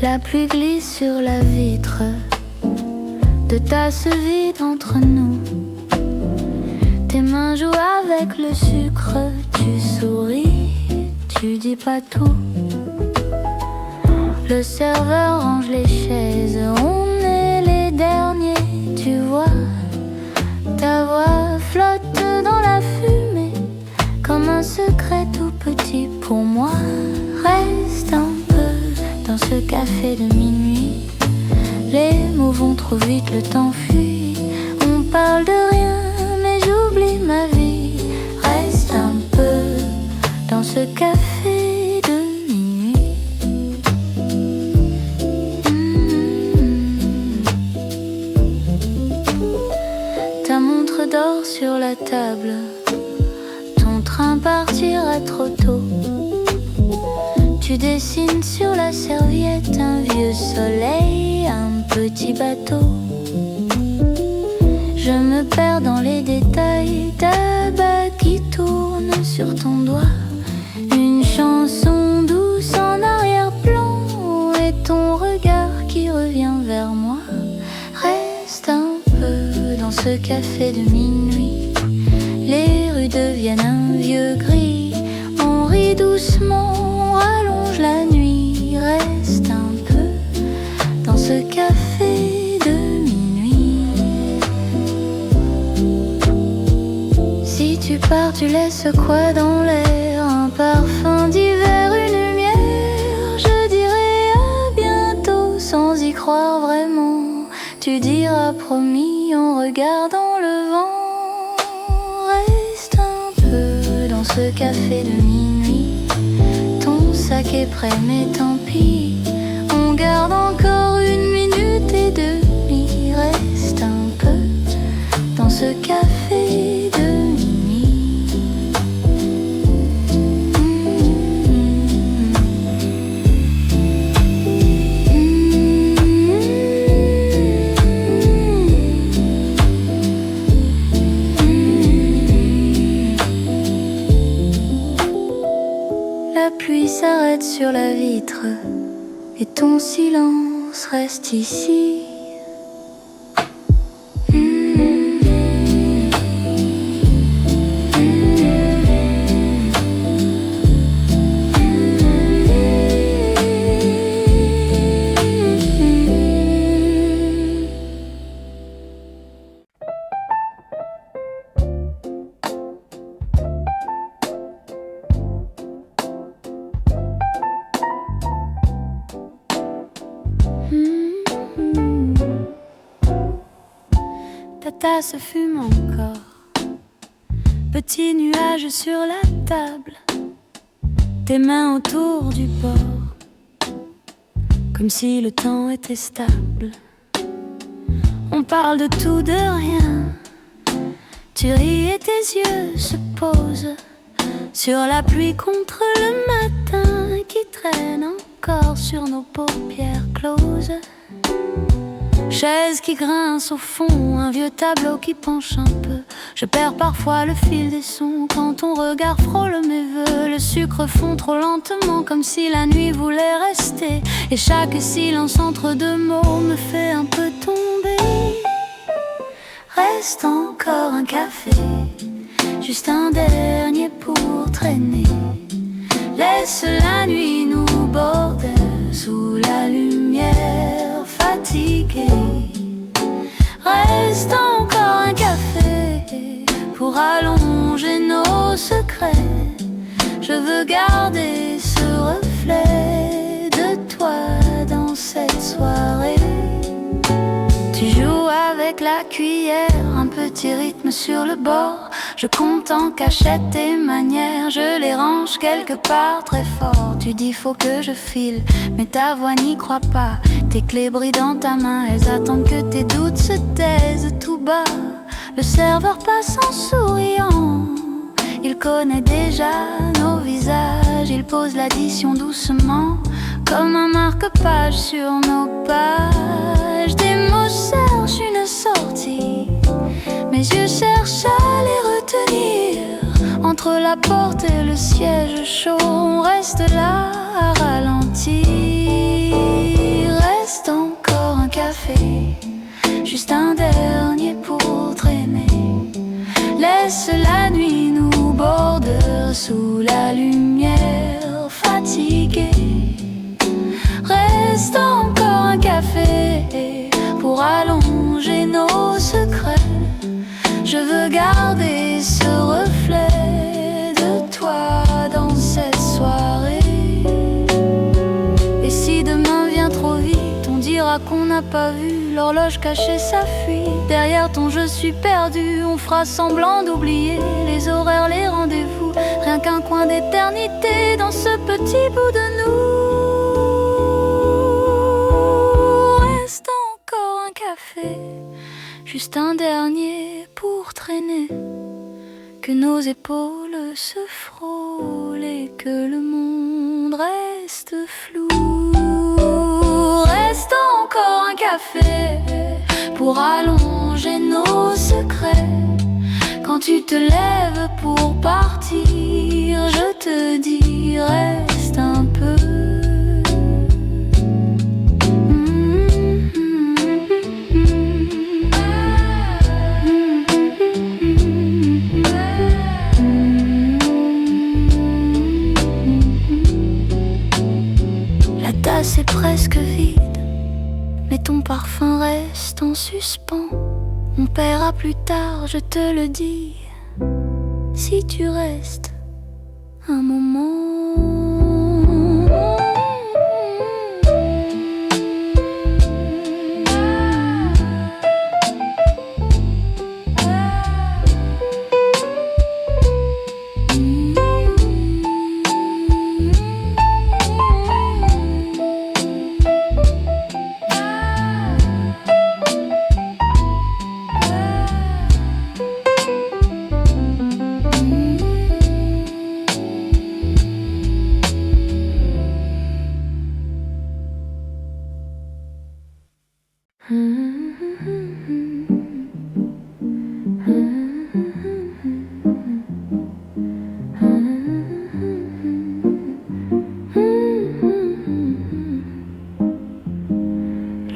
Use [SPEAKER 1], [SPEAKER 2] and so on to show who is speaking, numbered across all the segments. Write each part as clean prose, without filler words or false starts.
[SPEAKER 1] La pluie glisse sur la vitre de tasse vide entre nous. Tes mains jouent avec le sucre. Tu souris, tu dis pas tout. Le serveur range les chaises. On est les derniers, tu vois. Ta voix flotte dans la fumée comme un secret tout petit pour moi. Reste un peu dans ce café de minuit. Les mots vont trop vite, le temps fuit. On parle de rien, mais j'oublie ma vie. Reste un peu dans ce café de minuit. Ta montre dort sur la table. Ton train partira trop tôt. Tu dessines sur la serviette un vieux soleil, un petit bateau. Je me perds dans les détails, ta bague qui tourne sur ton doigt. Une chanson douce en arrière-plan et ton regard qui revient vers moi. Reste un peu dans ce café de minuit. Les rues deviennent un vieux gris. On rit doucement, allonge la nuit. Reste un peu dans ce café de minuit. Si tu pars, tu laisses quoi dans l'air? Un parfum d'hiver, une lumière. Je dirais à bientôt sans y croire vraiment. Tu diras promis en regardant le vent. Reste un peu dans ce café de minuit. Ton sac est prêt mais tant pis. On garde encore une minute et demie. Reste un peu dans ce café de minuit. La pluie s'arrête sur la vitre et ton silence reste ici. Ta tasse fume encore. Petit nuage sur la table. Tes mains autour du bord. Comme si le temps était stable. On parle de tout, de rien. Tu ris et tes yeux se posent sur la pluie contre le matin qui traîne encore sur nos paupières closes. Chaise qui grince au fond, un vieux tableau qui penche un peu. Je perds parfois le fil des sons quand ton regard frôle mes vœux. Le sucre fond trop lentement comme si la nuit voulait rester. Et chaque silence entre deux mots me fait un peu tomber. Reste encore un café, juste un dernier pour traîner. Laisse la nuit nous border sous la lumière fatiguée. Reste encore un café pour allonger nos secrets. Je veux garder ce reflet de toi dans cette soirée. Tu joues avec la cuillère, un petit rythme sur le bord. Je compte en cachette tes manières, je les range quelque part très fort. Tu dis faut que je file, mais ta voix n'y croit pas. Tes clés brillent dans ta main, elles attendent que tes doutes se taisent tout bas. Le serveur passe en souriant, il connaît déjà nos visages. Il pose l'addition doucement, comme un marque-page sur nos pages. Des mots cherchent une sortie, mes yeux cherchent à les retenir. Entre la porte et le siège chaud, on reste là à ralentir. reste encore un café pour allonger nos secrets. Je veux garder ce reflet de toi dans cette soirée. Et si demain vient trop vite, on dira qu'on n'a pas vu l'horloge cachée sa fuite. Derrière ton je suis perdu, on fera semblant d'oublier les horaires, les rendez-vous. Rien qu'un coin d'éternité dans ce petit bout de nous. Reste encore un café, juste un dernier pour traîner. Que nos épaules se frôlent et que le monde reste flou. Reste encore un café pour allonger nos secrets. Quand tu te lèves pour partir, je te dis reste un peu. La tasse est presque vide, mais ton parfum reste en suspens. On paiera plus tard, je te le dis, si tu restes un moment.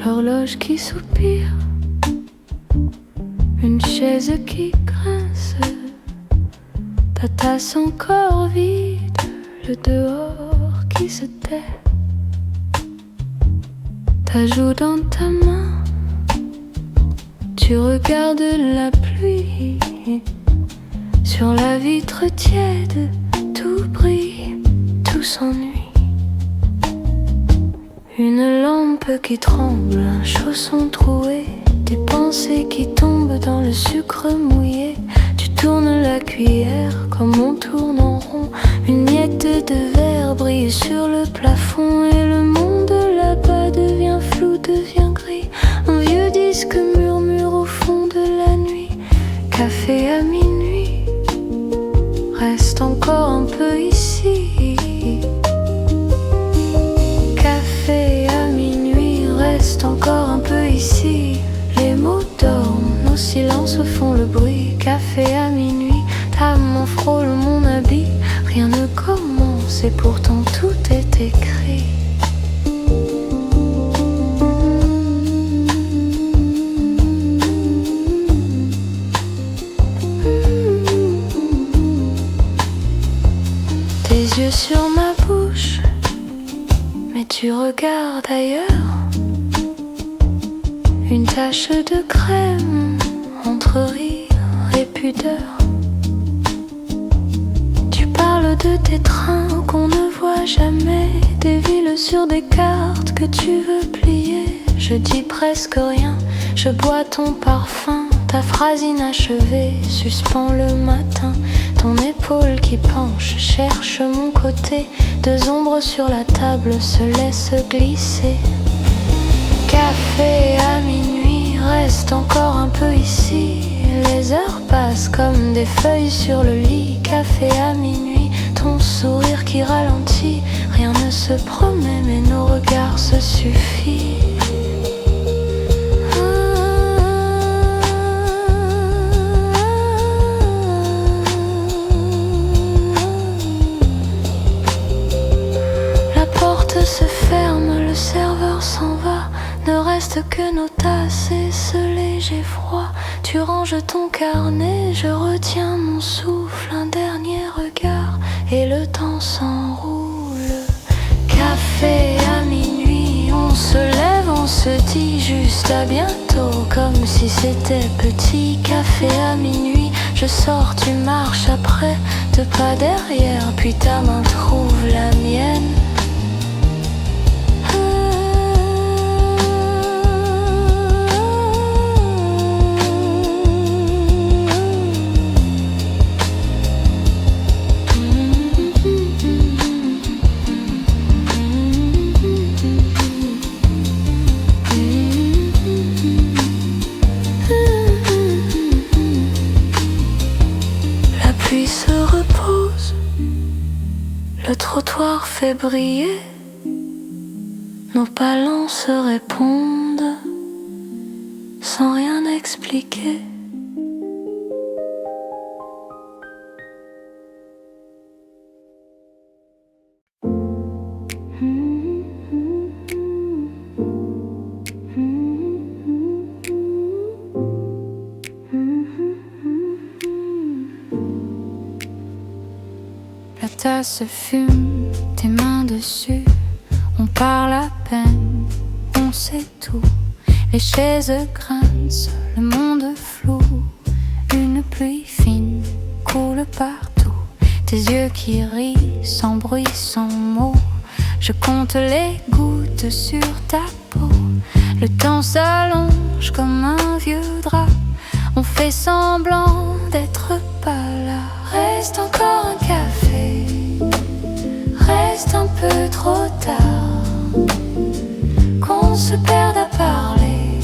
[SPEAKER 1] L'horloge qui soupire, une chaise qui grince, ta tasse encore vide, le dehors qui se tait. Ta joue dans ta main, tu regardes la pluie. Sur la vitre tiède, tout brille, tout s'ennuie. Une lampe qui tremble, un chausson troué, des pensées qui tombent dans le sucre mouillé. Tu tournes la cuillère comme on tourne en rond. Une miette de verre brille sur le plafond et le monde là-bas devient flou, devient gris. Un vieux disque murmure au fond de la nuit. Café à minuit, reste encore un peu ici. Café à minuit, reste encore un peu ici. Les mots dorment, nos silences font le bruit. Café à minuit, ta main frôle mon habit. Rien ne commence et pourtant tout est écrit. Tes yeux sur ma bouche, mais tu regardes ailleurs. Une tache de crème entre rire et pudeur. Tu parles de tes trains qu'on ne voit jamais, des villes sur des cartes que tu veux plier. Je dis presque rien, je bois ton parfum. Ta phrase inachevée suspend le matin. Ton épaule qui penche cherche mon côté. Deux ombres sur la table se laissent glisser. Café à minuit, reste encore un peu ici. Les heures passent comme des feuilles sur le lit. Café à minuit, ton sourire qui ralentit. Rien ne se promet mais nos regards se suffisent. Se ferme, le serveur s'en va. Ne reste que nos tasses et ce léger froid. Tu ranges ton carnet, je retiens mon souffle. Un dernier regard et le temps s'enroule. Café à minuit, on se dit juste à bientôt, comme si c'était petit café à minuit. Je sors, tu marches après, 2 pas derrière, puis ta main trouve la mienne. Le trottoir fait briller, nos palans se répondent sans rien expliquer.
[SPEAKER 2] La tasse fume, tes mains dessus. On parle à peine, on sait tout. Les chaises grincent, le monde flou. Une pluie fine coule partout. Tes yeux qui rient, sans bruit, sans mots. Je compte les gouttes sur ta peau. Le temps s'allonge comme un vieux drap. On fait semblant d'être pas là. Reste encore un café, reste un peu trop tard, qu'on se perde à parler,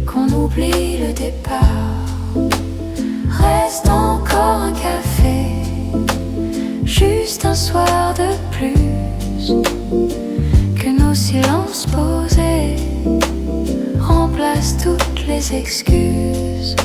[SPEAKER 2] qu'on oublie le départ. Reste encore un café, juste un soir de plus, que nos silences posés remplacent toutes les excuses.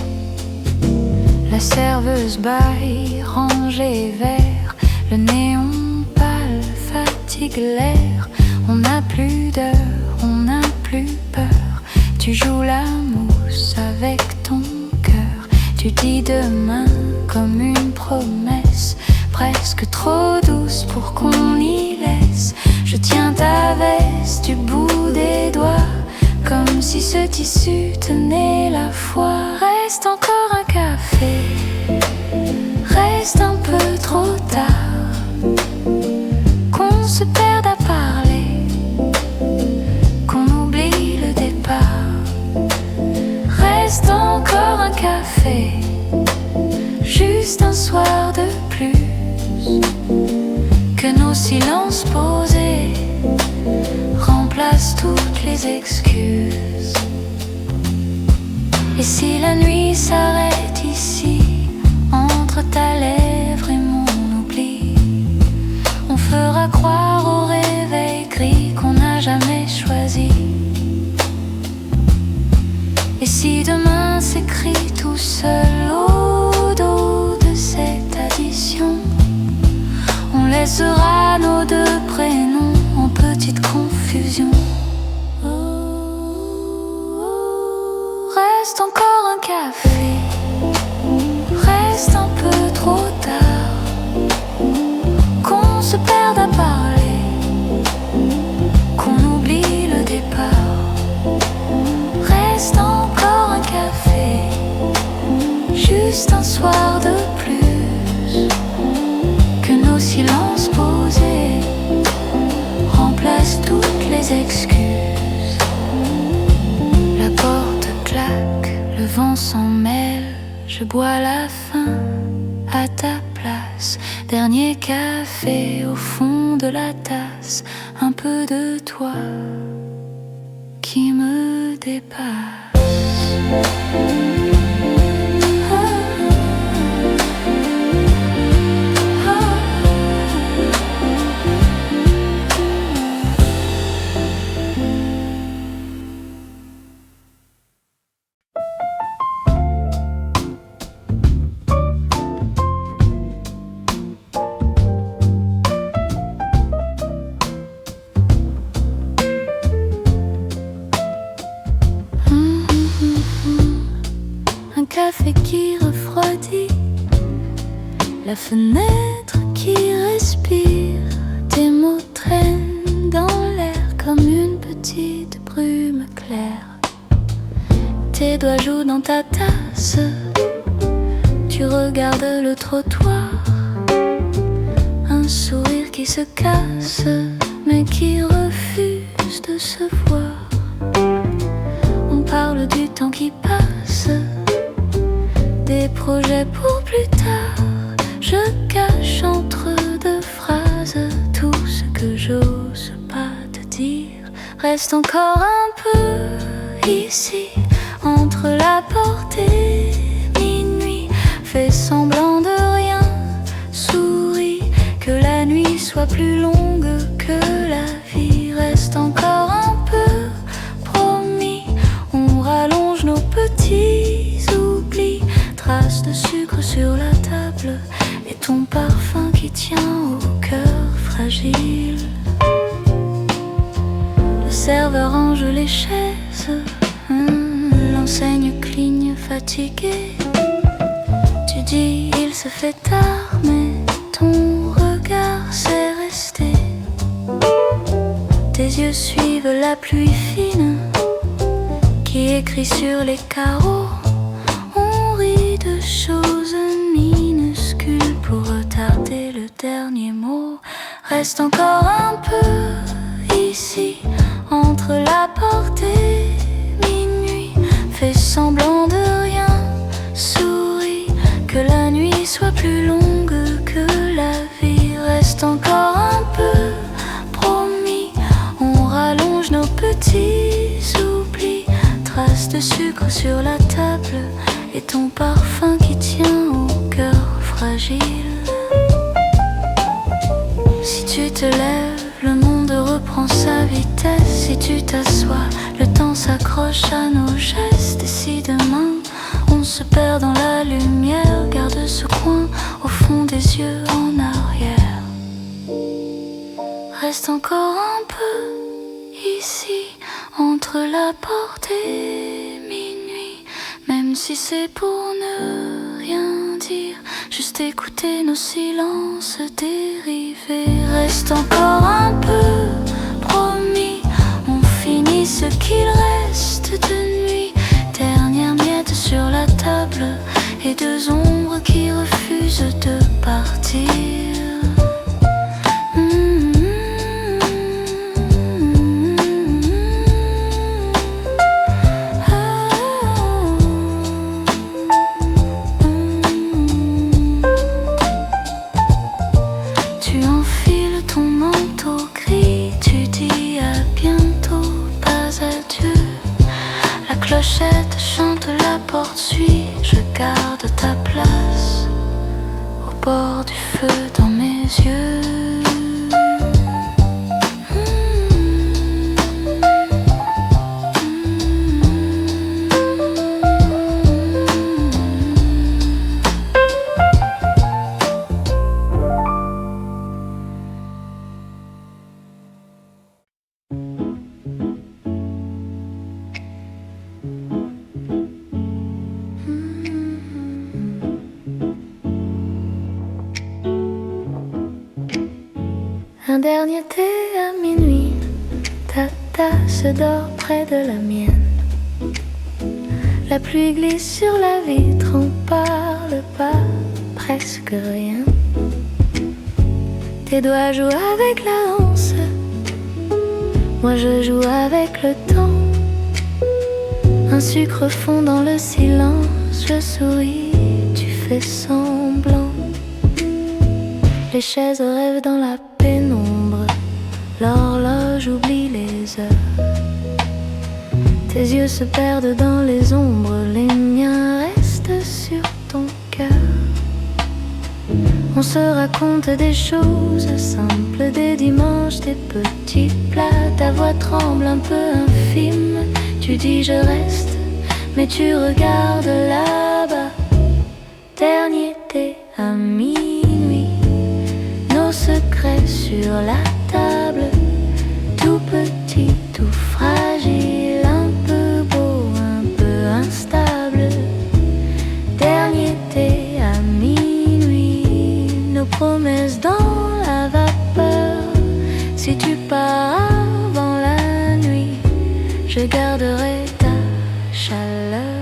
[SPEAKER 2] La serveuse baille, range les verres, le néon pâle fatigue l'air. On n'a plus d'heure, on n'a plus peur. Tu joues la mousse avec ton cœur. Tu dis demain comme une promesse, presque trop douce pour qu'on y laisse. Je tiens ta veste du bout des doigts, comme si ce tissu tenait la foi. Reste encore un café, reste un peu trop tard, qu'on se perde à parler, qu'on oublie le départ. Reste encore un café, juste un soir de plus, que nos silences posés remplacent toutes les excuses. Et si la nuit s'arrête ici, entre ta lèvre et mon oubli, on fera croire au réveil gris qu'on n'a jamais choisi. Et si demain s'écrit tout seul au dos de cette addition, on laissera nos 2 prénoms en petite confusion. Reste encore un café, reste un peu trop tard, qu'on se perde à parler, qu'on oublie le départ. Reste encore un café, juste un soir de plus, que nos silences posés remplacent toutes les excuses. La porte claque, le vent s'en mêle, je bois la fin à ta place. Dernier café au fond de la tasse, un peu de toi qui me dépasse. Un café qui refroidit, la fenêtre qui respire. Tes mots traînent dans l'air comme une petite brume.
[SPEAKER 1] tes doigts jouent dans ta tasse. Tu regardes le trottoir, un sourire qui se casse, mais qui refuse de se voir. On parle du temps qui passe, des projets pour plus tard. Je cache entre deux phrases tout ce que j'ose pas te dire. Reste encore un peu ici, entre la porte et minuit. Fais semblant de rien, souris, que la nuit soit plus longue que la vie. Reste encore un peu, promis, on rallonge nos petits oublis. Traces de sucre sur la table et ton parfum qui tient au cœur fragile. Le serveur range les chaises, l'enseigne cligne fatiguée. Tu dis il se fait tard, mais ton regard s'est resté. Tes yeux suivent la pluie fine qui écrit sur les carreaux. On rit de choses minuscules pour retarder le dernier mot. Reste encore un peu ici, entre la porte et minuit. Fais semblant de rien, souris, que la nuit soit plus longue que la vie. Reste encore un peu, promis, on rallonge nos petits oublis. Traces de sucre sur la table et ton parfum qui tient au cœur fragile. Si tu te lèves, le monde reprend sa vitesse. Si tu t'assois, le temps s'accroche à nos gestes. Et si demain, on se perd dans la lumière, garde ce coin au fond des yeux en arrière. Reste encore un peu ici, entre la porte et minuit. Même si c'est pour ne rien dire, juste écouter nos silences dériver. Reste encore un peu, promis, on finit ce qu'il reste de nuit. Dernière miette sur la table et deux ombres qui refusent de partir. Clochette chante, la porte suit, je garde ta place au bord du feu dans mes yeux. Un dernier thé à minuit, ta tasse dort près de la mienne. La pluie glisse sur la vitre, on parle pas, presque rien. Tes doigts jouent avec la hanse, moi je joue avec le temps. Un sucre fond dans le silence, je souris, tu fais semblant. Les chaises rêvent dans la pénombre, l'horloge oublie les heures. Tes yeux se perdent dans les ombres, les miens restent sur ton cœur. On se raconte des choses simples, des dimanches, des petits plats. Ta voix tremble un peu infime, tu dis je reste, mais tu regardes là-bas. Dernier thé à minuit, nos secrets sur la table, tout petit, tout fragile, un peu beau, un peu instable. Dernier thé à minuit, nos promesses dans la vapeur. Si tu pars avant la nuit, je garderai ta chaleur.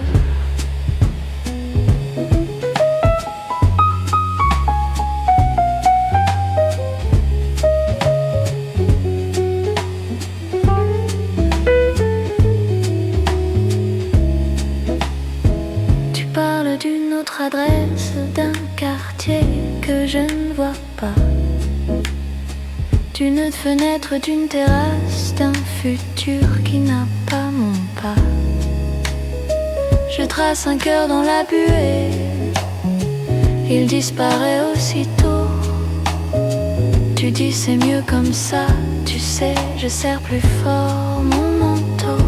[SPEAKER 1] pas, d'une fenêtre, d'une terrasse, d'un futur qui n'a pas mon pas. Je trace un cœur dans la buée, il disparaît aussitôt. Tu dis c'est mieux comme ça, tu sais, je serre plus fort mon manteau.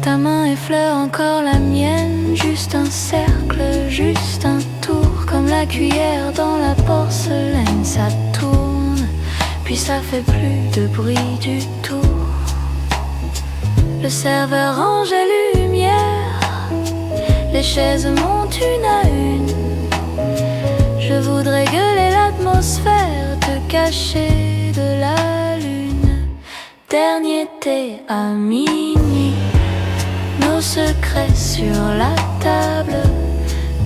[SPEAKER 1] Ta main effleure encore la mienne, juste un cercle, juste un tour, comme la cuillère dans la porcelaine. Ça tourne, puis ça fait plus de bruit du tout. Le serveur range les lumières, les chaises montent une à une. Je voudrais gueuler l'atmosphère, te cacher de la lune. Dernier thé à minuit, nos secrets sur la table,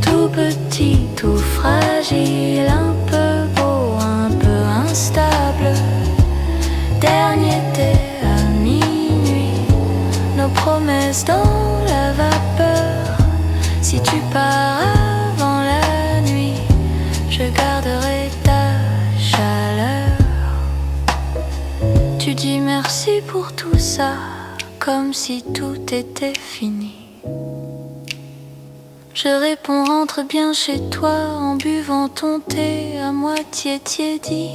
[SPEAKER 1] tout petit, tout fragile, un peu beau, un peu instable. Dernier thé à minuit, nos promesses dans la vapeur. Si tu pars avant la nuit, je garderai ta chaleur. Tu dis merci pour tout ça, comme si tout était fini. Je réponds rentre bien chez toi en buvant ton thé à moitié tiédi.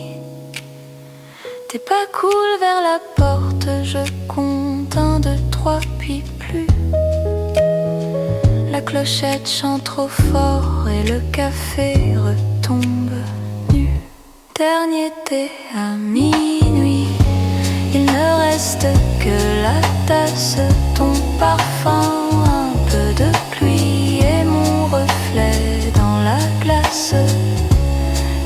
[SPEAKER 1] T'es pas cool vers la porte, je compte 1, 2, 3 puis plus. La clochette chante trop fort et le café retombe nu. Dernier thé à minuit, il ne reste que la tasse, ton parfum, un peu de pluie et mon reflet dans la glace.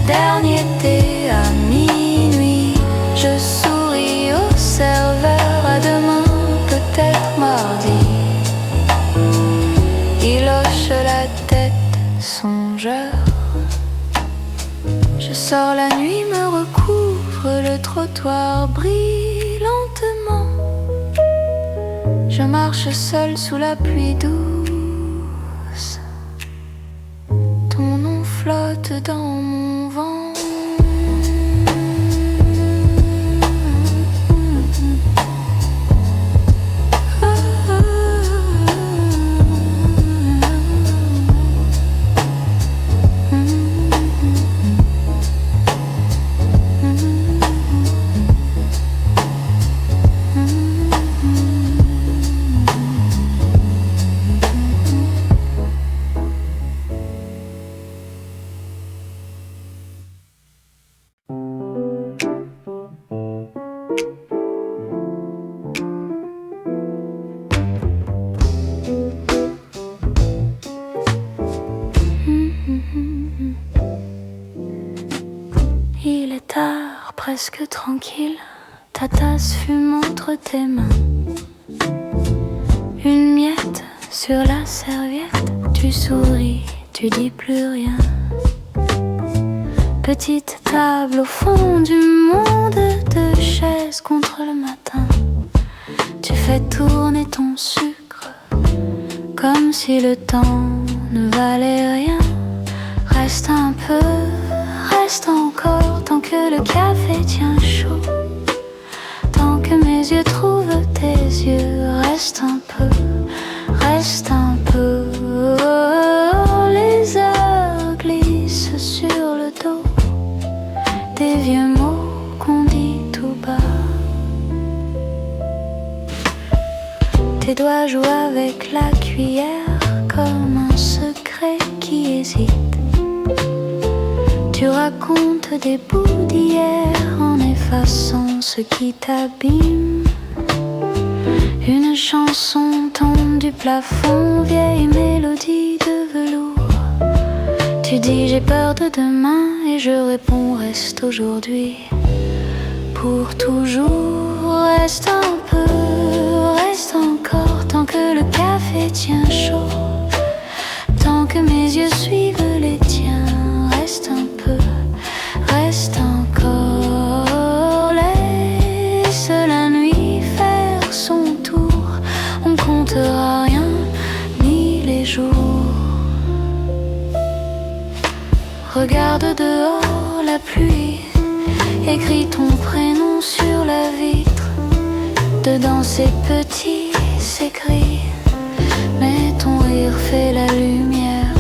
[SPEAKER 1] Dernier thé à minuit, je souris au serveur, à demain, peut-être mardi. Il hoche la tête, songeur. Je sors la nuit, me recouvre, le trottoir brille lentement. Je marche seule sous la pluie douce. Ton nom flotte dans mon vent. Il est tard, presque tranquille, ta tasse fume entre tes mains. Une miette sur la serviette, tu souris, tu dis plus rien. Petite table au fond du monde, deux chaises contre le matin. Tu fais tourner ton sucre, comme si le temps ne valait rien. Reste un peu, reste encore, tant que le café tient chaud. Tant que mes yeux trouvent tes yeux, reste un peu, reste un peu. Les heures glissent sur le dos des vieux mots qu'on dit tout bas. Tes doigts jouent avec la cuillère comme un secret qui hésite. Tu racontes des bouts d'hier en effaçant ce qui t'abîme. Une chanson tombe du plafond, vieille mélodie de velours. Tu dis j'ai peur de demain et je réponds reste aujourd'hui. Pour toujours, reste un peu, reste encore, tant que le café tient chaud. Tant que mes yeux suivent les tiens, reste un peu, reste encore. Laisse la nuit faire son tour, on comptera rien, ni les jours. Regarde dehors, écris ton prénom sur la vitre. Dedans c'est petit, c'est gris, mais ton rire fait la lumière.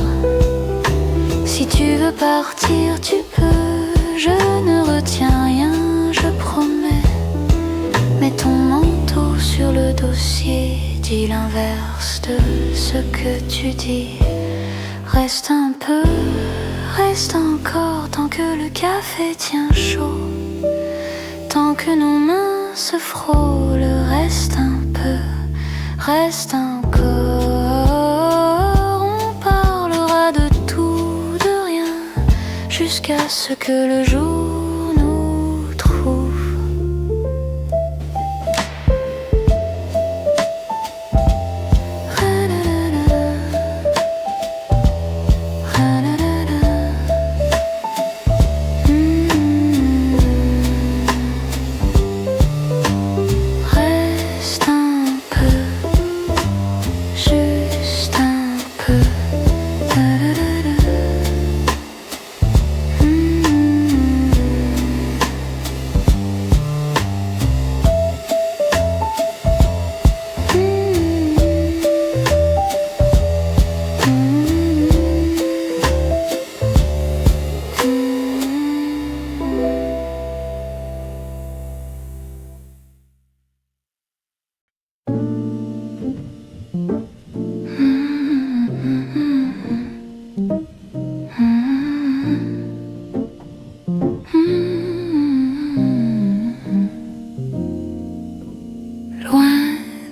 [SPEAKER 1] Si tu veux partir, tu peux, je ne retiens rien, je promets. Mets ton manteau sur le dossier, dis l'inverse de ce que tu dis. Reste un peu, reste encore, tant que le café tient chaud, tant que nos mains se frôlent. Reste un peu, reste encore. On parlera de tout, de rien, jusqu'à ce que le jour nous trouve.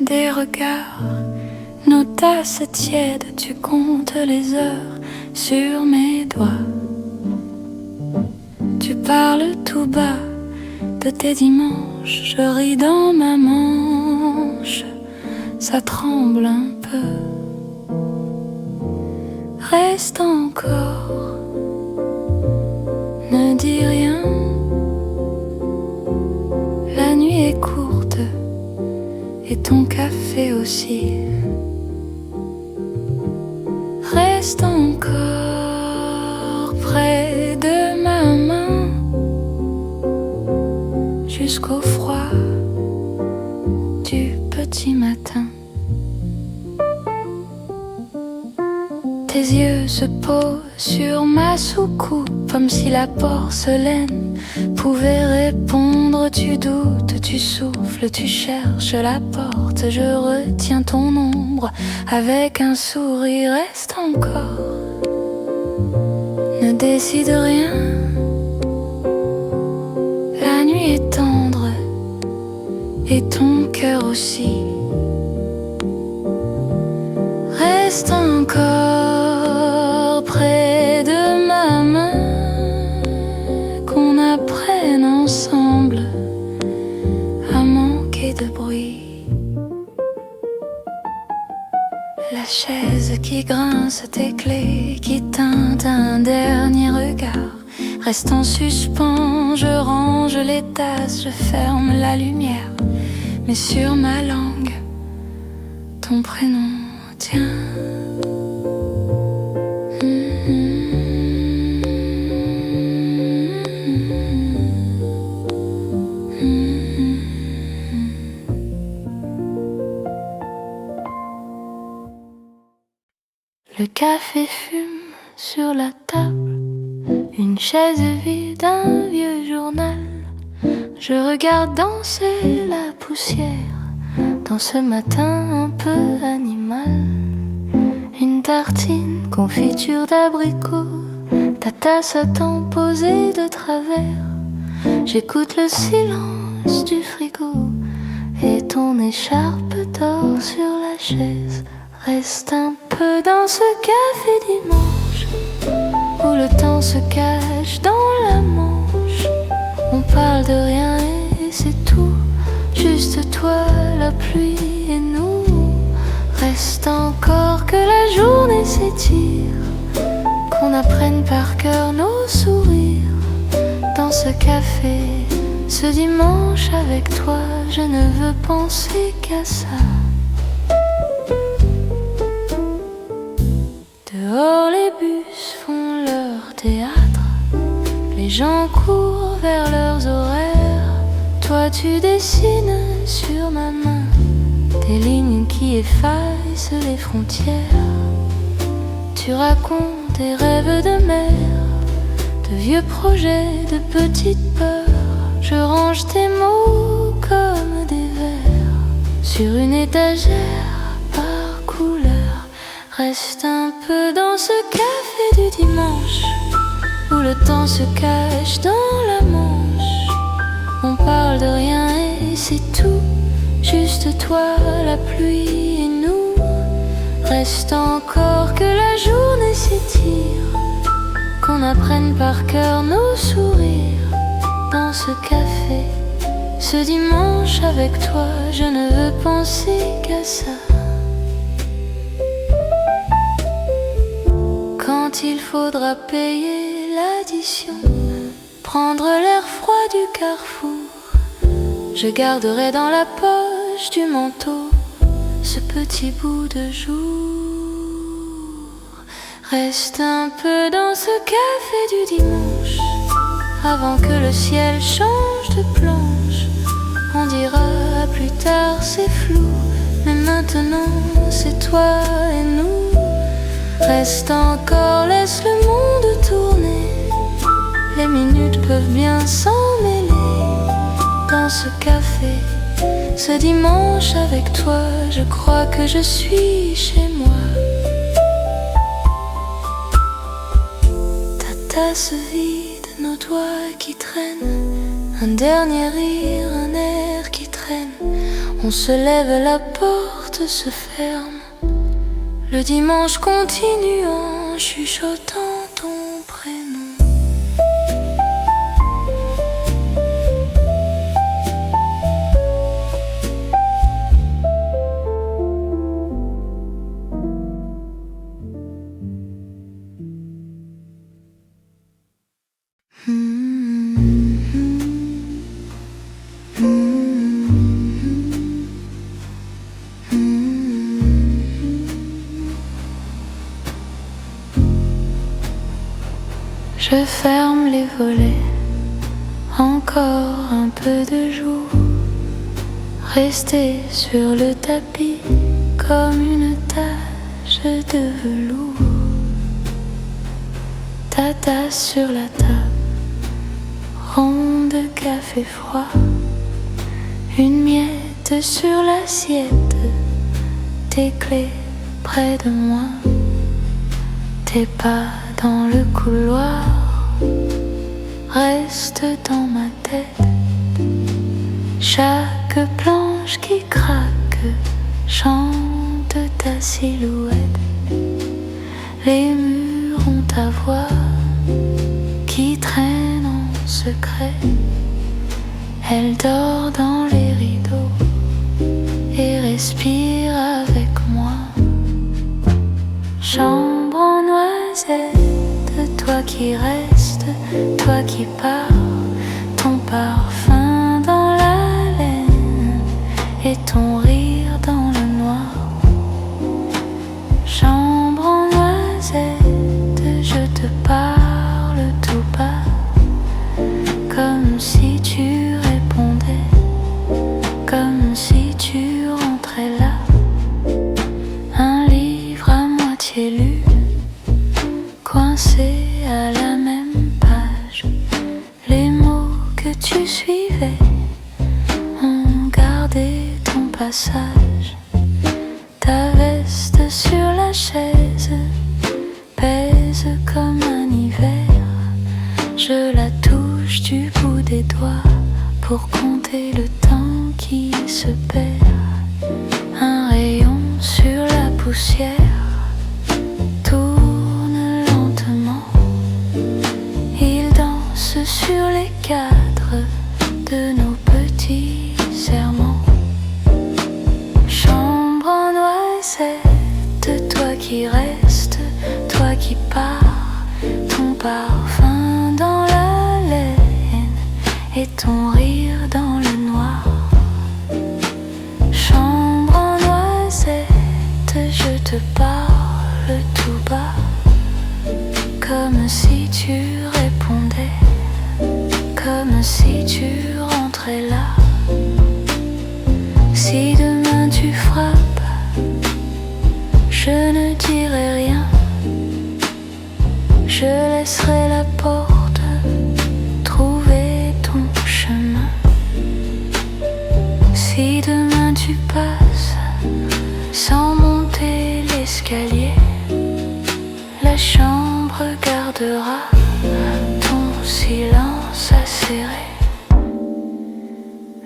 [SPEAKER 1] Des regards, nos tasses tièdes, tu comptes les heures sur mes doigts. Tu parles tout bas de tes dimanches, je ris dans ma manche, ça tremble un peu. Reste encore, ne dis rien, la nuit est courte et ton café aussi. Reste encore près de ma main jusqu'au froid du petit matin. Tes yeux se posent sur ma soucoupe comme si la porcelaine pouvait répondre. Tu doutes, tu souffles, tu cherches la porte. Je retiens ton ombre avec un sourire. Reste encore, ne décide rien. La nuit est tendre et ton cœur aussi. Reste encore près de ma main, qu'on apprenne ensemble à manquer de bruit. La chaise qui grince, tes clés qui teintent un dernier regard. Reste en suspens, je range les tasses, je ferme la lumière. Mais sur ma langue, ton prénom tient. Le café fume sur la table, une chaise vide, un vieux journal. Je regarde danser la poussière dans ce matin un peu animal. Une tartine, confiture d'abricot, ta tasse à temps posée de travers. J'écoute le silence du frigo et ton écharpe dort sur la chaise. Reste un peu dans ce café dimanche où le temps se cache dans la manche. On parle de rien et c'est tout, juste toi, la pluie et nous. Reste encore que la journée s'étire, qu'on apprenne par cœur nos sourires. Dans ce café, ce dimanche avec toi, je ne veux penser qu'à ça. Dehors les bus font leur théâtre,
[SPEAKER 2] Les gens courent vers leurs horaires, toi tu dessines sur ma main des lignes qui effacent les frontières. Tu racontes des rêves de mer, de vieux projets, de petites peurs. Je range tes mots comme des vers sur une étagère par couleur. Reste un peu dans ce café du dimanche où le temps se cache dans la Manche. On parle de rien et c'est tout, juste toi, la pluie et nous. Reste encore que la journée s'étire, qu'on apprenne par cœur nos sourires. Dans ce café, ce dimanche avec toi, je ne veux penser qu'à ça. Quand il faudra payer l'addition, prendre l'air froid du carrefour, je garderai dans la poche du manteau ce petit bout de jour. Reste un peu dans ce café du dimanche avant que le ciel change de planche. On dira plus tard c'est flou, mais maintenant c'est toi et nous. Reste encore, laisse le monde tourner, les minutes peuvent bien s'en mêler. Dans ce café, ce dimanche avec toi, je crois que je suis chez moi. Ta tasse vide, nos doigts qui traînent, un dernier rire, un air qui traîne. On se lève, la porte se ferme. Le dimanche continue en chuchotant ton prénom. Je ferme les volets, encore un peu de jour, rester sur le tapis comme une tache de velours. Ta tasse sur la table, ronde de café froid, une miette sur l'assiette, tes clés près de moi, tes pas dans le couloir reste dans ma tête. Chaque planche qui craque chante ta silhouette. Les murs ont ta voix qui traîne en secret. Elle dort dans les rideaux et respire avec moi. Chambre en noisette, toi qui restes, toi qui pars, ton parfum dans la laine et ton rire dans le noir. Chambre en noisette, je te parle tout bas, comme si tu répondais, comme si tu rentrais là. Un livre à moitié lu, coincé à la même page. Les mots que tu suivais ont gardé ton passage. Ta veste sur la chaise pèse comme un hiver. Je la touche du bout des doigts pour compter le temps qui se perd. Un rayon sur la poussière tourne lentement. Il danse sur les cadres de nos petits serments. Chambre en noisette, toi qui restes, toi qui pars, ton parfum dans la laine et ton rire dans le noir. Chambre en noisette, je te parle tout bas, comme si tu répondais, je laisserai la porte trouver ton chemin. Si demain tu passes sans monter l'escalier, la chambre gardera ton silence acéré.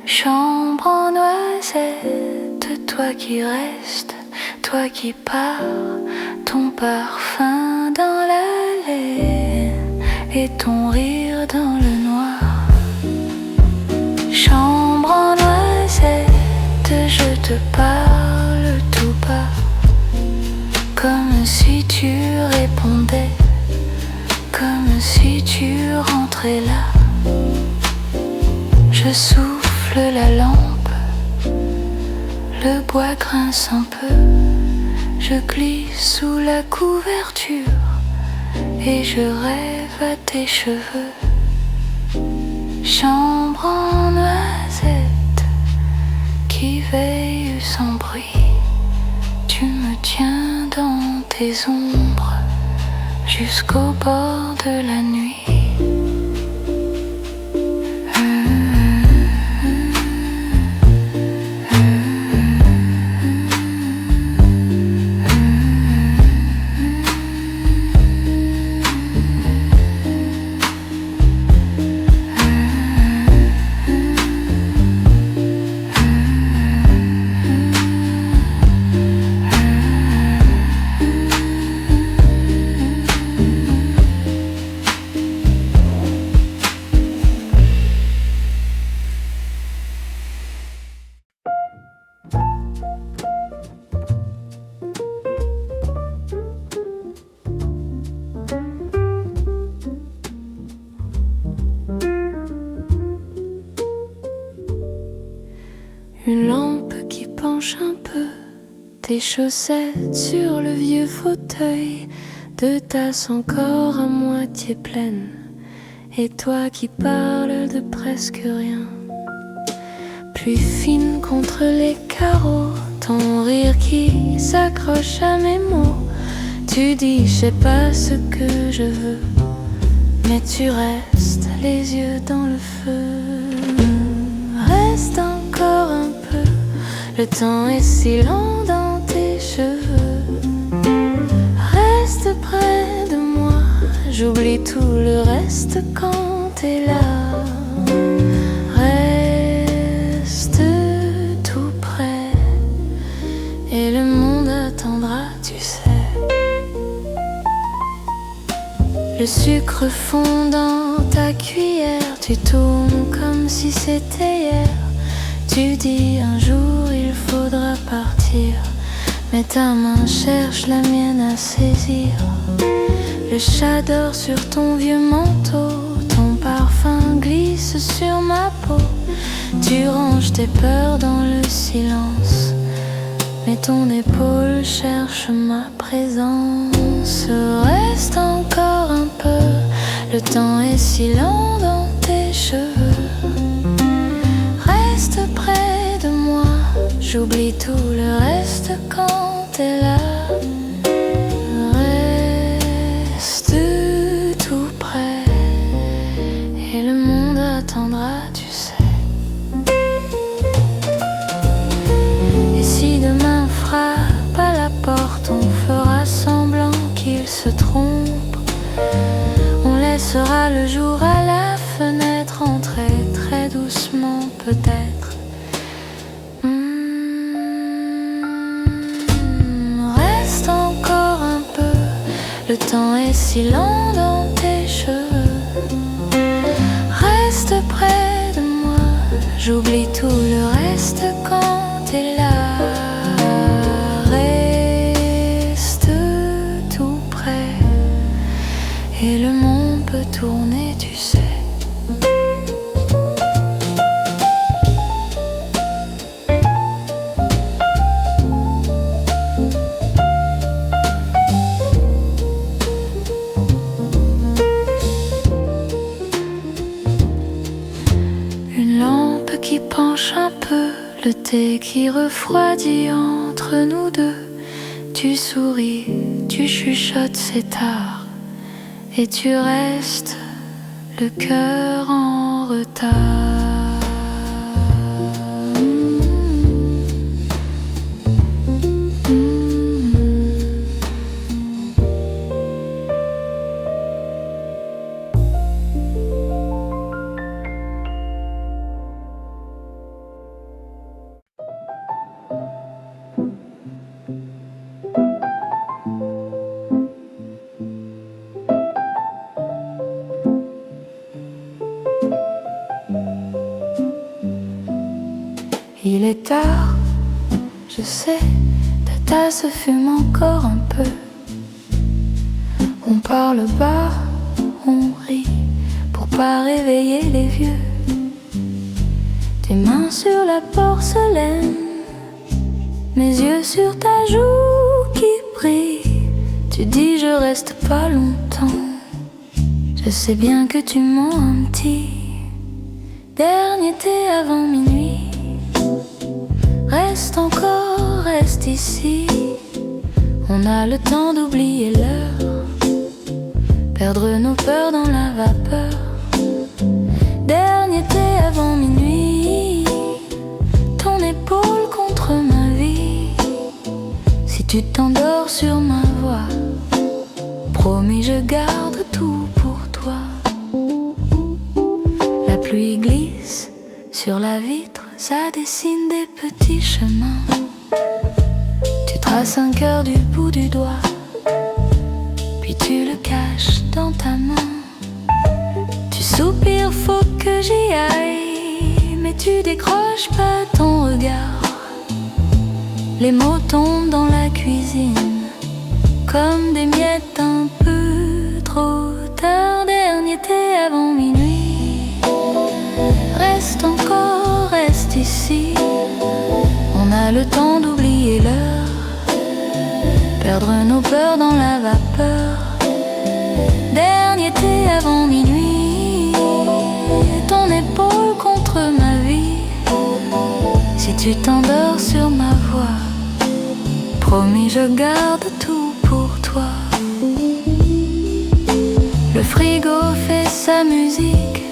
[SPEAKER 2] Chambre en noisette, toi qui restes, toi qui pars, ton parfum dans la laine et ton rire dans le noir. Chambre en noisette, je te parle tout bas, comme si tu répondais, comme si tu rentrais là. Je souffle la lampe, le bois grince un peu, je glisse sous la couverture et je rêve à tes cheveux. Chambre en noisette qui veille sans bruit, tu me tiens dans tes ombres jusqu'au bord de la nuit. Une lampe qui penche un peu, tes chaussettes sur le vieux fauteuil, deux tasses encore à moitié pleines, et toi qui parles de presque rien. Pluie fine contre les carreaux, ton rire qui s'accroche à mes mots. Tu dis je sais pas ce que je veux, mais tu restes les yeux dans le feu. Reste encore un peu, le temps est si lent dans tes cheveux. Reste près de moi, j'oublie tout le reste quand t'es là. Reste tout près et le monde attendra, tu sais. Le sucre fond dans ta cuillère, tu tournes comme si c'était hier. Tu dis un jour il faudra partir, mais ta main cherche la mienne à saisir. Le chat dort sur ton vieux manteau, ton parfum glisse sur ma peau. Tu ranges tes peurs dans le silence, mais ton épaule cherche ma présence. Reste encore un peu, le temps est si lent dans tes cheveux. Reste près de moi, j'oublie tout le reste quand t'es là. Reste tout près et le monde attendra, tu sais. Et si demain frappe à la porte, on fera semblant qu'il se trompe. On laissera le jour à la fenêtre entrer très doucement peut-être. Reste encore un peu, le temps est si lent dans tes cheveux. Reste près de moi, j'oublie tout le reste quand t'es là. Reste tout près et le monde peut tourner, tu sais. Une lampe qui penche un peu, le thé qui refroidit entre nous deux. Tu souris, tu chuchotes, c'est tard. et tu restes le cœur en retard. Il est tard, je sais, ta tasse fume encore un peu. On parle bas, on rit, pour pas réveiller les vieux. Tes mains sur la porcelaine, mes yeux sur ta joue qui brille. Tu dis je reste pas longtemps, je sais bien que tu mens un petit. Dernier thé avant minuit. Reste encore, reste ici. On a le temps d'oublier l'heure, perdre nos peurs dans la vapeur. Dernier thé avant minuit, ton épaule contre ma vie. Si tu t'endors sur ma voix, promis je garde tout pour toi. La pluie glisse sur la vitre, ça dessine des petits chemins. Tu traces un cœur du bout du doigt, puis tu le caches dans ta main. Tu soupires, faut que j'y aille, mais tu décroches pas ton regard. Les mots tombent dans la cuisine, comme des miettes un peu trop tard. Dernier thé avant minuit. Reste encore, reste ici. On a le temps d'oublier l'heure, perdre nos peurs dans la vapeur. Dernier thé avant minuit, ton épaule contre ma vie. Si tu t'endors sur ma voix, promis je garde tout pour toi. Le frigo fait sa musique,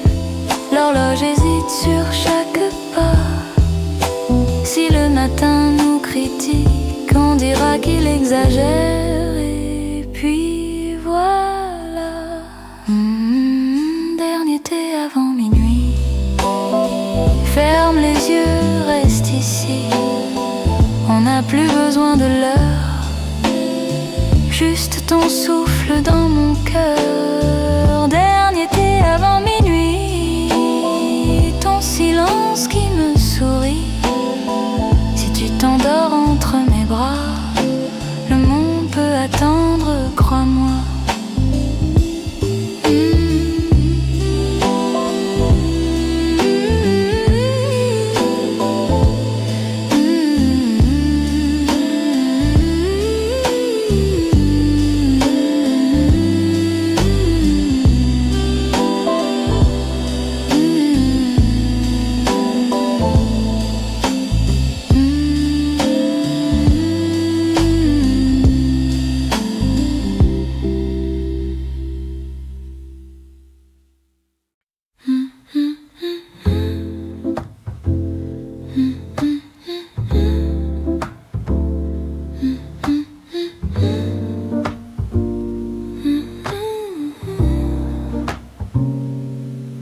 [SPEAKER 2] l'horloge hésite sur chaque pas. Si le matin nous critique, on dira qu'il exagère. Et puis voilà. Dernier thé avant minuit. Ferme les yeux, reste ici. On n'a plus besoin de l'heure, juste ton souffle dans mon cœur. Dernier thé avant minuit, ton silence qui me sourit. Si tu t'endors entre mes bras, le monde peut attendre, crois-moi.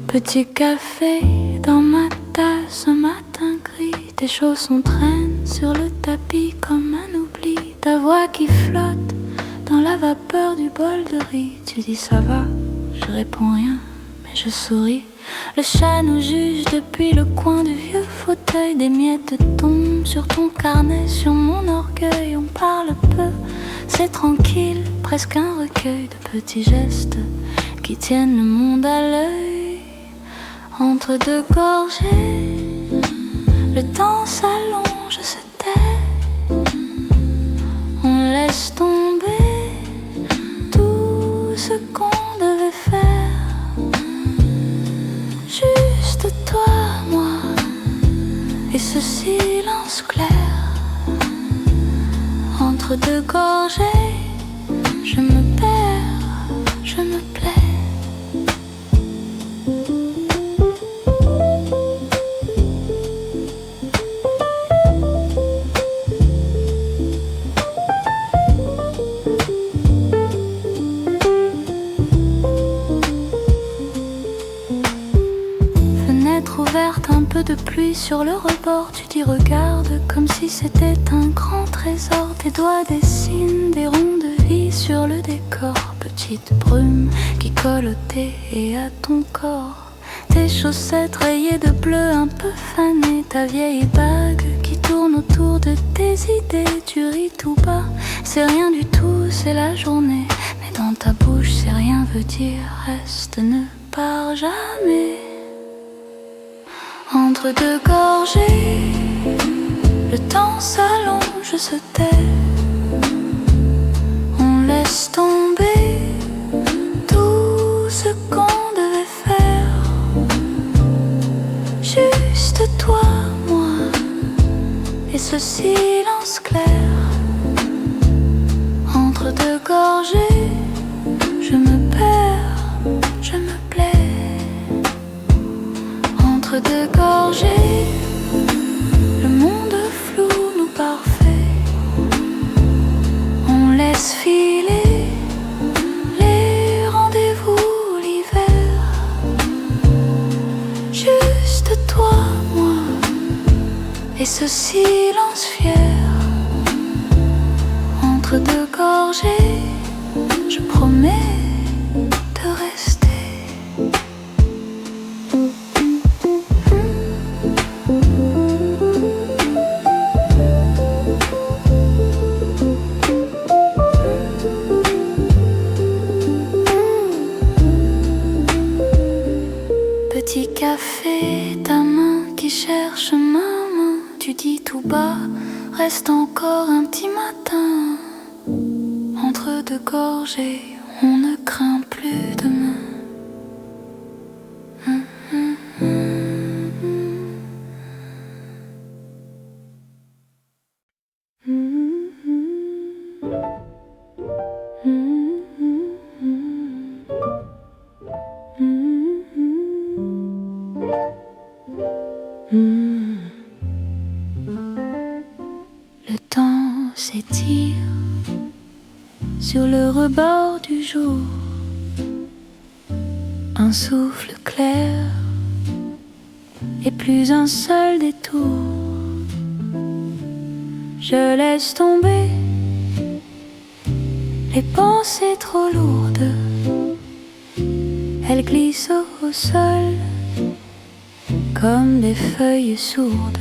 [SPEAKER 2] Petit café dans ma tasse, un matin gris. Tes chaussons traînent sur le tapis comme un oubli. Ta voix qui flotte dans la vapeur du bol de riz. Tu dis ça va, je réponds rien, mais je souris. Le chat nous juge depuis le coin du vieux fauteuil. Des miettes tombent sur ton carnet, sur mon orgueil. On parle peu, c'est tranquille, presque un recueil de petits gestes qui tiennent le monde à l'œil. Entre deux gorgées, le temps s'allonge, se tait. On laisse tomber tout ce qu'on devait faire. Juste toi, moi, et ce silence clair. Entre deux gorgées, je me perds, je me plais.
[SPEAKER 1] de pluie sur le rebord. Tu t'y regardes comme si c'était un grand trésor. Tes doigts dessinent des ronds de vie sur le décor. Petite brume qui colle au thé et à ton corps. Tes chaussettes rayées de bleu un peu fanées. Ta vieille bague qui tourne autour de tes idées. Tu ris tout bas, c'est rien du tout, c'est la journée. Mais dans ta bouche, c'est rien veut dire. Reste, ne pars jamais. Entre deux gorgées, le temps s'allonge, se tait. On laisse tomber tout ce qu'on devait faire. Juste toi, moi, et ce silence clair. Entre deux gorgées, je me perds, je me plais. Entre deux gorgées, le monde flou nous parfait. On laisse filer les rendez-vous l'hiver. Juste toi, moi, et ce silence fier. Entre deux gorgées, je promets de rester. Petit café, ta main qui cherche ma main. Tu dis tout bas, reste encore un petit matin. Entre deux gorgées, on ne craint plus demain. Le temps s'étire sur le rebord du jour. Un souffle clair et plus un seul détour. Je laisse tomber les pensées trop lourdes. Elles glissent au sol comme des feuilles sourdes.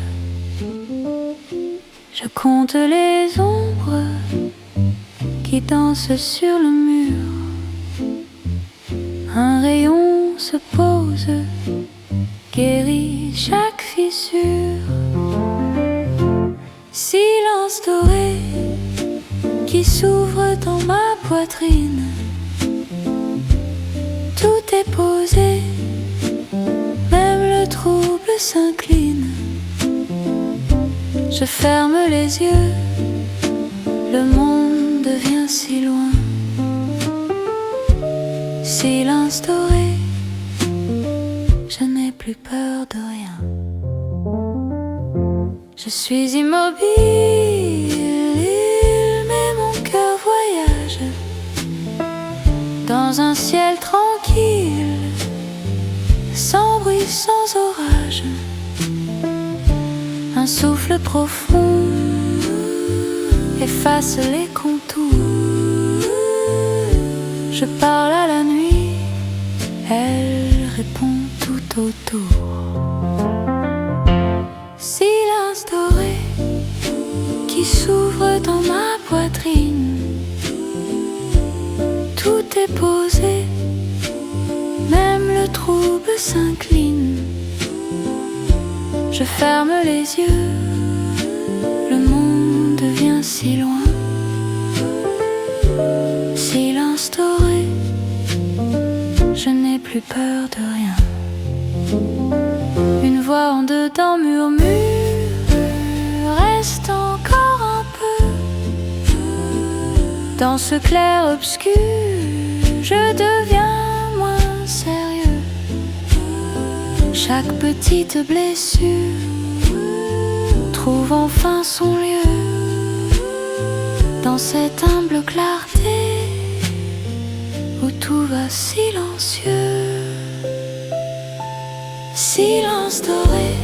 [SPEAKER 1] Je compte les ombres qui dansent sur le mur. Un rayon se pose, guérit chaque fissure. Silence doré qui s'ouvre dans ma poitrine. Tout est posé, même le trouble s'incline. Je ferme les yeux, le monde devient si loin. Silence doré, je n'ai plus peur de rien. Je suis immobile, mais mon cœur voyage dans un ciel tranquille, sans bruit, sans orage. Un souffle profond efface les contours. Je parle à la nuit, elle répond tout autour. Silence doré qui s'ouvre dans ma poitrine. Tout est posé, même le trouble s'incline. Je ferme les yeux, le monde devient si loin. Silence doré, je n'ai plus peur de rien. Une voix en dedans murmure, reste encore un peu. Dans ce clair obscur, je deviens moins sérieux. Chaque petite blessure trouve enfin son lieu. Dans cette humble clarté où tout va silencieux. Silence doré,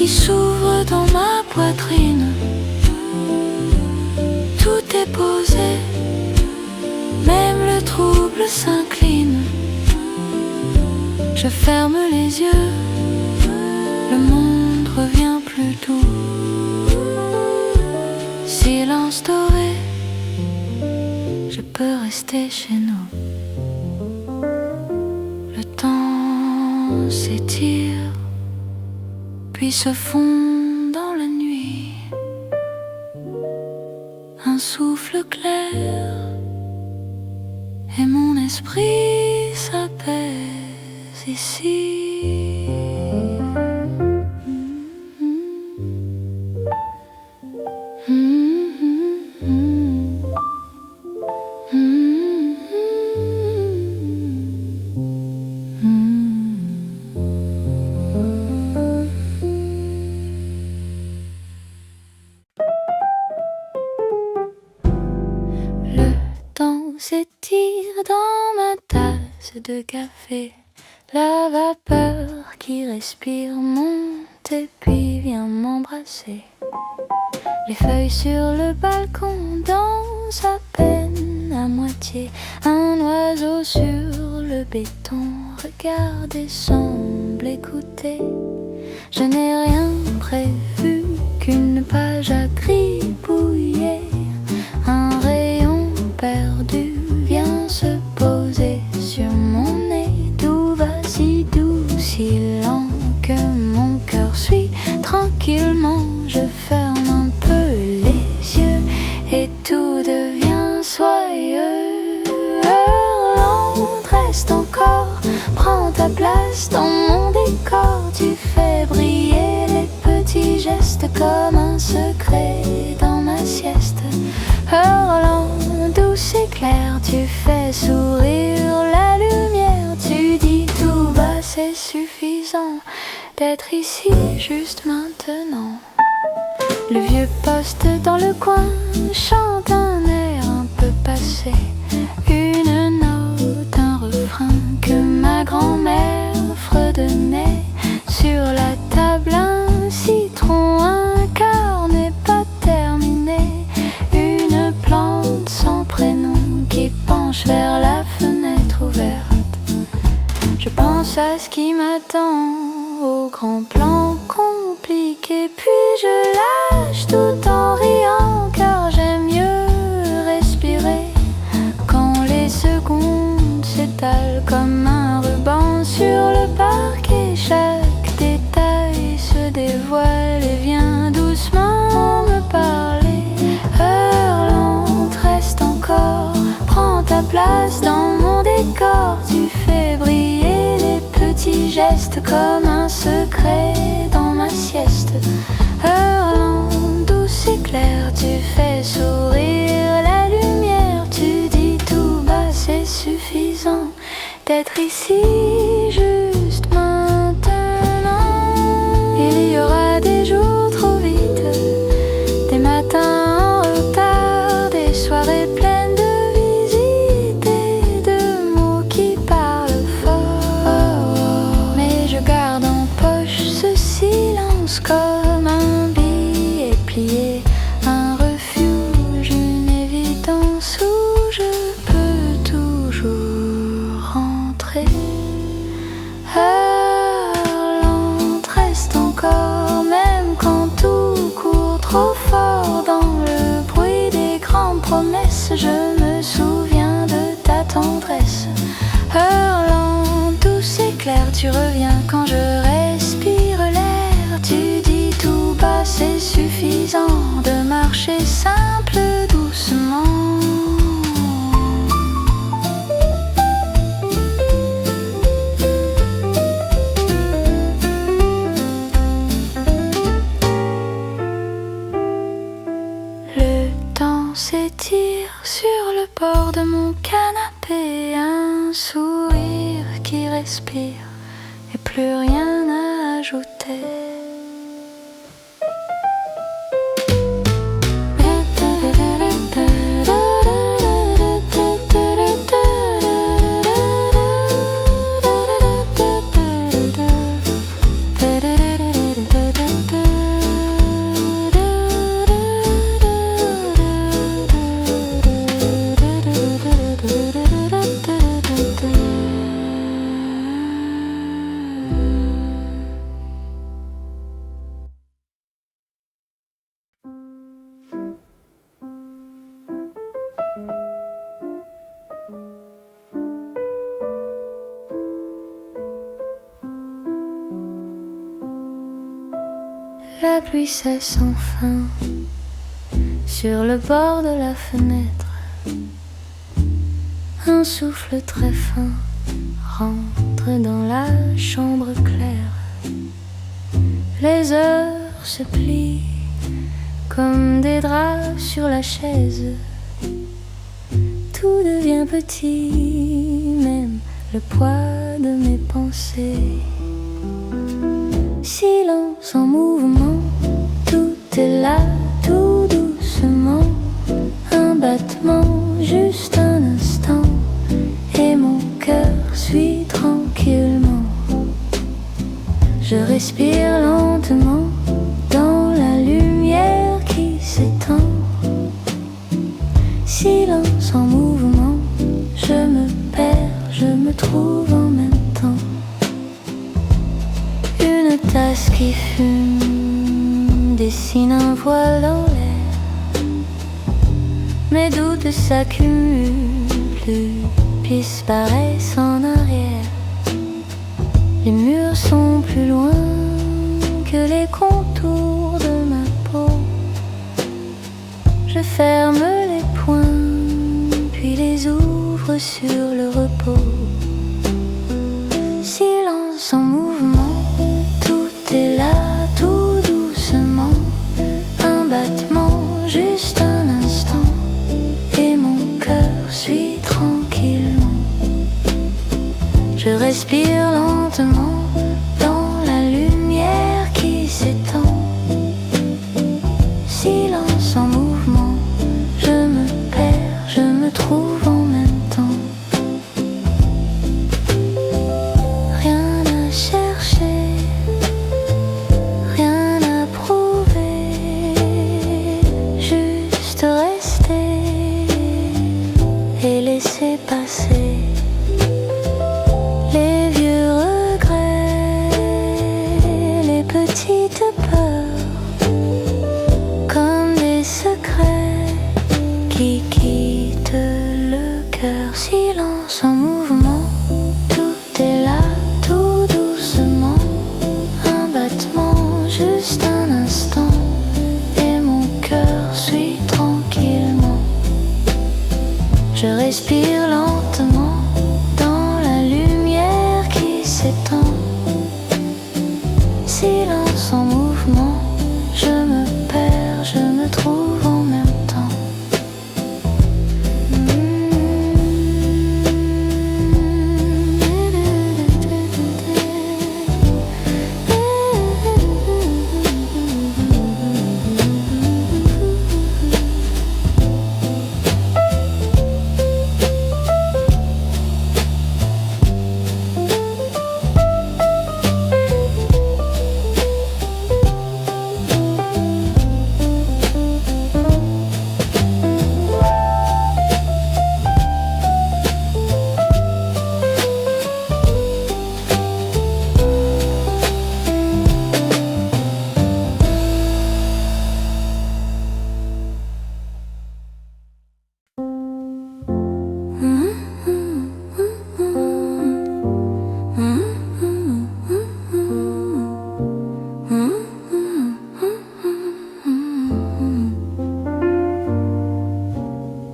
[SPEAKER 1] qui s'ouvre dans ma poitrine. Tout est posé, même le trouble s'incline. Je ferme les yeux, le monde revient plus doux. Silence doré, je peux rester chez nous. Le temps s'étire, puis se fond dans la nuit. Un souffle clair et mon esprit s'apaise ici. S'étire dans ma tasse de café, la vapeur qui respire monte et puis vient m'embrasser. Les feuilles sur le balcon dansent à peine à moitié. Un oiseau sur le béton regarde et semble écouter. Je n'ai rien prévu qu'une page à gribouiller. Un rayon perdu vient se poser sur mon nez. D'où va si doux, si lent que mon cœur suit tranquillement. Je ferme un peu les yeux et tout devient soyeux. Lente, reste encore, prends ta place dans mon décor. Tu fais briller les petits gestes comme un secret dans ma sieste. Hurlant, douce et clair, tu fais sourire la lumière. Tu dis tout bas, c'est suffisant d'être ici juste maintenant. Le vieux poste dans le coin chante un air un peu passé. Une note, un refrain que ma grand-mère fredonnait. Sur la table un citron, un quart n'est pas terminé. Une plante sans prénom qui penche vers la fenêtre ouverte. Je pense à ce qui m'attend, au grand plan compliqué. Puis je lâche tout en riant, car j'aime mieux respirer quand les secondes s'étalent comme un ruban sur le parquet. Chaque détail se dévoile et vient doucement me parler. Hurlante, reste encore, prends ta place dans mon décor. Tu fais briller les petits gestes comme un secret dans ma sieste. Hurlante, douce et claire, tu fais sourire la lumière. Tu dis tout bas, c'est suffisant d'être ici juste maintenant. Il y aura des jours trop vite, des matins en retard, des soirées pleines de visites et de mots qui parlent fort. Mais je garde en poche ce silence comme un billet plié, un refuge, une évidence où je peux toujours rentrer. Hurlante, reste encore, même quand tout court trop fort. Dans le bruit des grandes promesses, je me souviens de ta tendresse. Hurlante, douce et claire, tu reviens quand je respire l'air. Tu dis tout bas, c'est suffisant de marcher simple, doucement. Le temps s'étire sur le bord de mon canapé. Un sourire qui respire et plus rien à ajouter. pluie c'est sans fin. Sur le bord de la fenêtre, un souffle très fin rentre dans la chambre claire. Les heures se plient comme des draps sur la chaise. Tout devient petit, même le poids de mes pensées. Silence en mouvement, tout est là, tout doucement. Un battement, juste un instant, et mon cœur suit tranquillement. Je respire lentement dans la lumière qui s'étend. Silence en mouvement, je me perds, je me trouve en même temps. Une tasse qui fume dessine un voile dans l'air. Mes doutes s'accumulent, puis paraissent en arrière. Les murs sont plus loin que les contours de ma peau. Je ferme les poings, puis les ouvre sur le repos. Silence en mouvement, tout est là, tout doucement. Un battement, juste un instant, et mon cœur suit tranquillement. Je respire lentement dans la lumière qui s'étend. Silence en mouvement, je me perds, je me trouve en même temps. Rien à chercher, rien à prouver, juste rester et laisser passer les vieux regrets, les petites peurs, comme des secrets qui quittent le cœur. Silence en mouvement, tout est là, tout doucement. Un battement, juste un instant, et mon cœur suit tranquillement. Je respire lentement dans la lumière qui s'étend. Silence en mouvement, je me perds, je me trouve en même temps.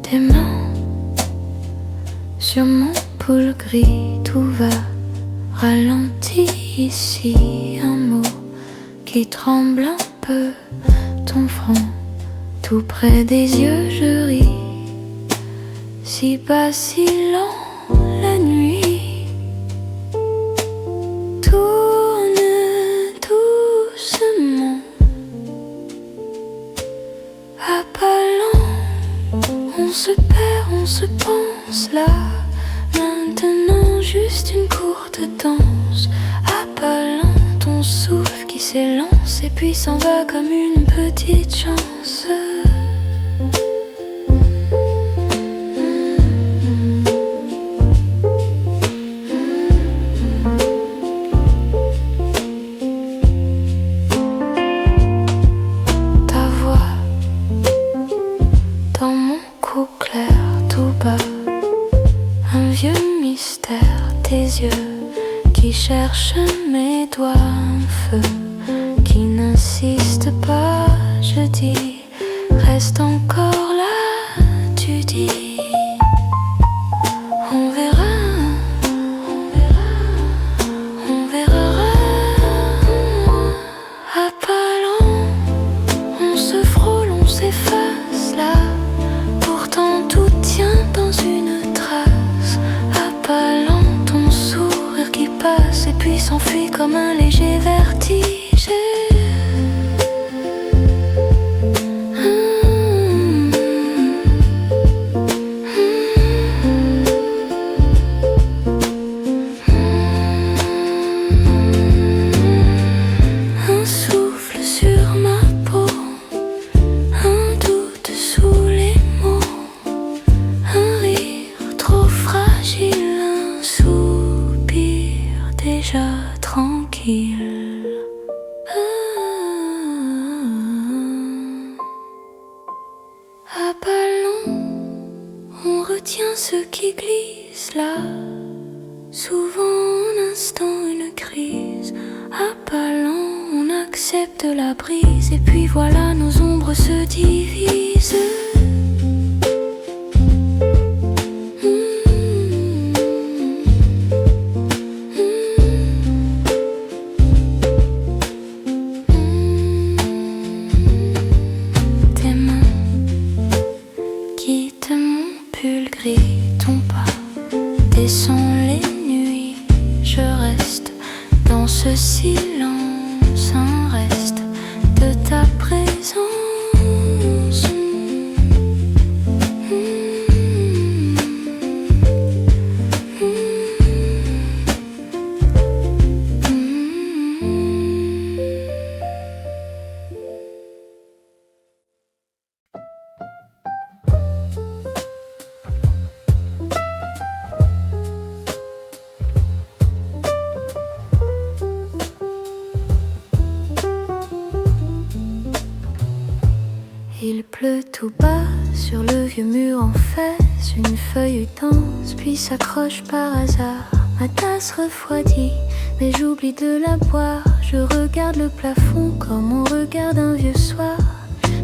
[SPEAKER 1] Tes mains sur mon poule gris, tout va ralenti ici. Un mot qui tremble un peu, ton front tout près des yeux, je ris. Si bas, si lent, la nuit tourne doucement, à pas lents. On se perd, on se pense là. Maintenant juste une courte danse. À pas lents, ton souffle qui s'élance et puis s'en va comme une petite chance. Ta voix dans mon cou clair tout bas, un vieux mystère, tes yeux qui cherchent mes doigts, un feu qui n'insiste pas.
[SPEAKER 2] encore là, tu dis. On verra, on verra, on verra. À pas lent, on se frôle, on s'efface là. Pourtant tout tient dans une trace. À pas lent, ton sourire qui passe et puis s'enfuit comme un léger vertige. À pas lent, on retient ce qui glisse là. Souvent un instant une crise. À pas lent, on accepte la brise. Et puis voilà, nos ombres se divisent. Descends les nuits, je reste dans ce silence, un reste de ta présence. Il pleut tout bas sur le vieux mur en face. Une feuille danse puis s'accroche par hasard. Ma tasse refroidit, mais j'oublie de la boire. Je regarde le plafond comme on regarde un vieux soir.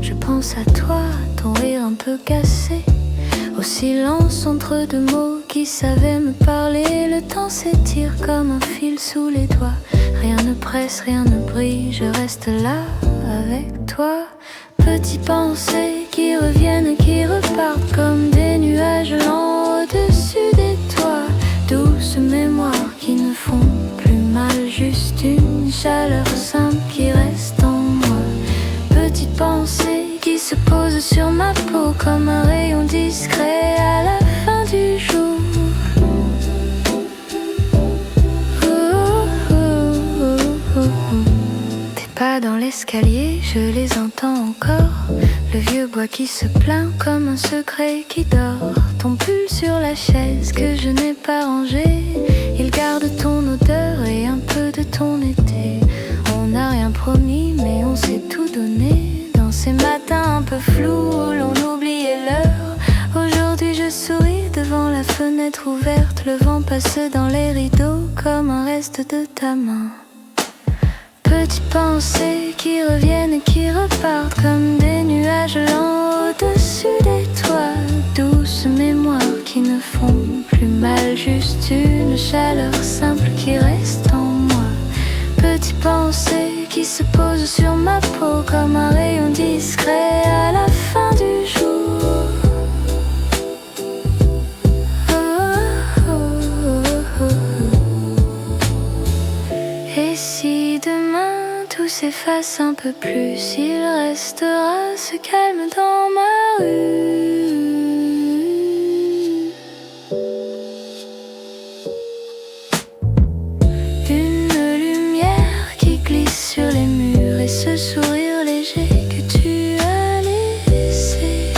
[SPEAKER 2] Je pense à toi, ton rire un peu cassé, au silence entre deux mots qui savaient me parler. Le temps s'étire comme un fil sous les doigts. Rien ne presse, rien ne brille, je reste là avec toi. Petites pensées qui reviennent et qui repartent comme des nuages lents au-dessus des toits. Douces mémoires qui ne font plus mal, juste une chaleur simple qui reste en moi. Petites pensées qui se posent sur ma peau comme un rayon discret à la fin du jour. Pas dans l'escalier, je les entends encore. Le vieux bois qui se plaint comme un secret qui dort. Ton pull sur la chaise que je n'ai pas rangé. Il garde ton odeur et un peu de ton été. On n'a rien promis mais on s'est tout donné. Dans ces matins un peu flous où l'on oubliait l'heure. Aujourd'hui je souris devant la fenêtre ouverte. Le vent passe dans les rideaux comme un reste de ta main. Petites pensées qui reviennent et qui repartent comme des nuages lents au-dessus des toits. Douces mémoires qui ne font plus mal, juste une chaleur simple qui reste en moi. Petites pensées qui se posent sur ma peau comme un rayon discret à la fin du jour. Et si demain tout s'efface un peu plus, il restera ce calme dans ma rue. Une lumière qui glisse sur les murs et ce sourire léger que tu as laissé.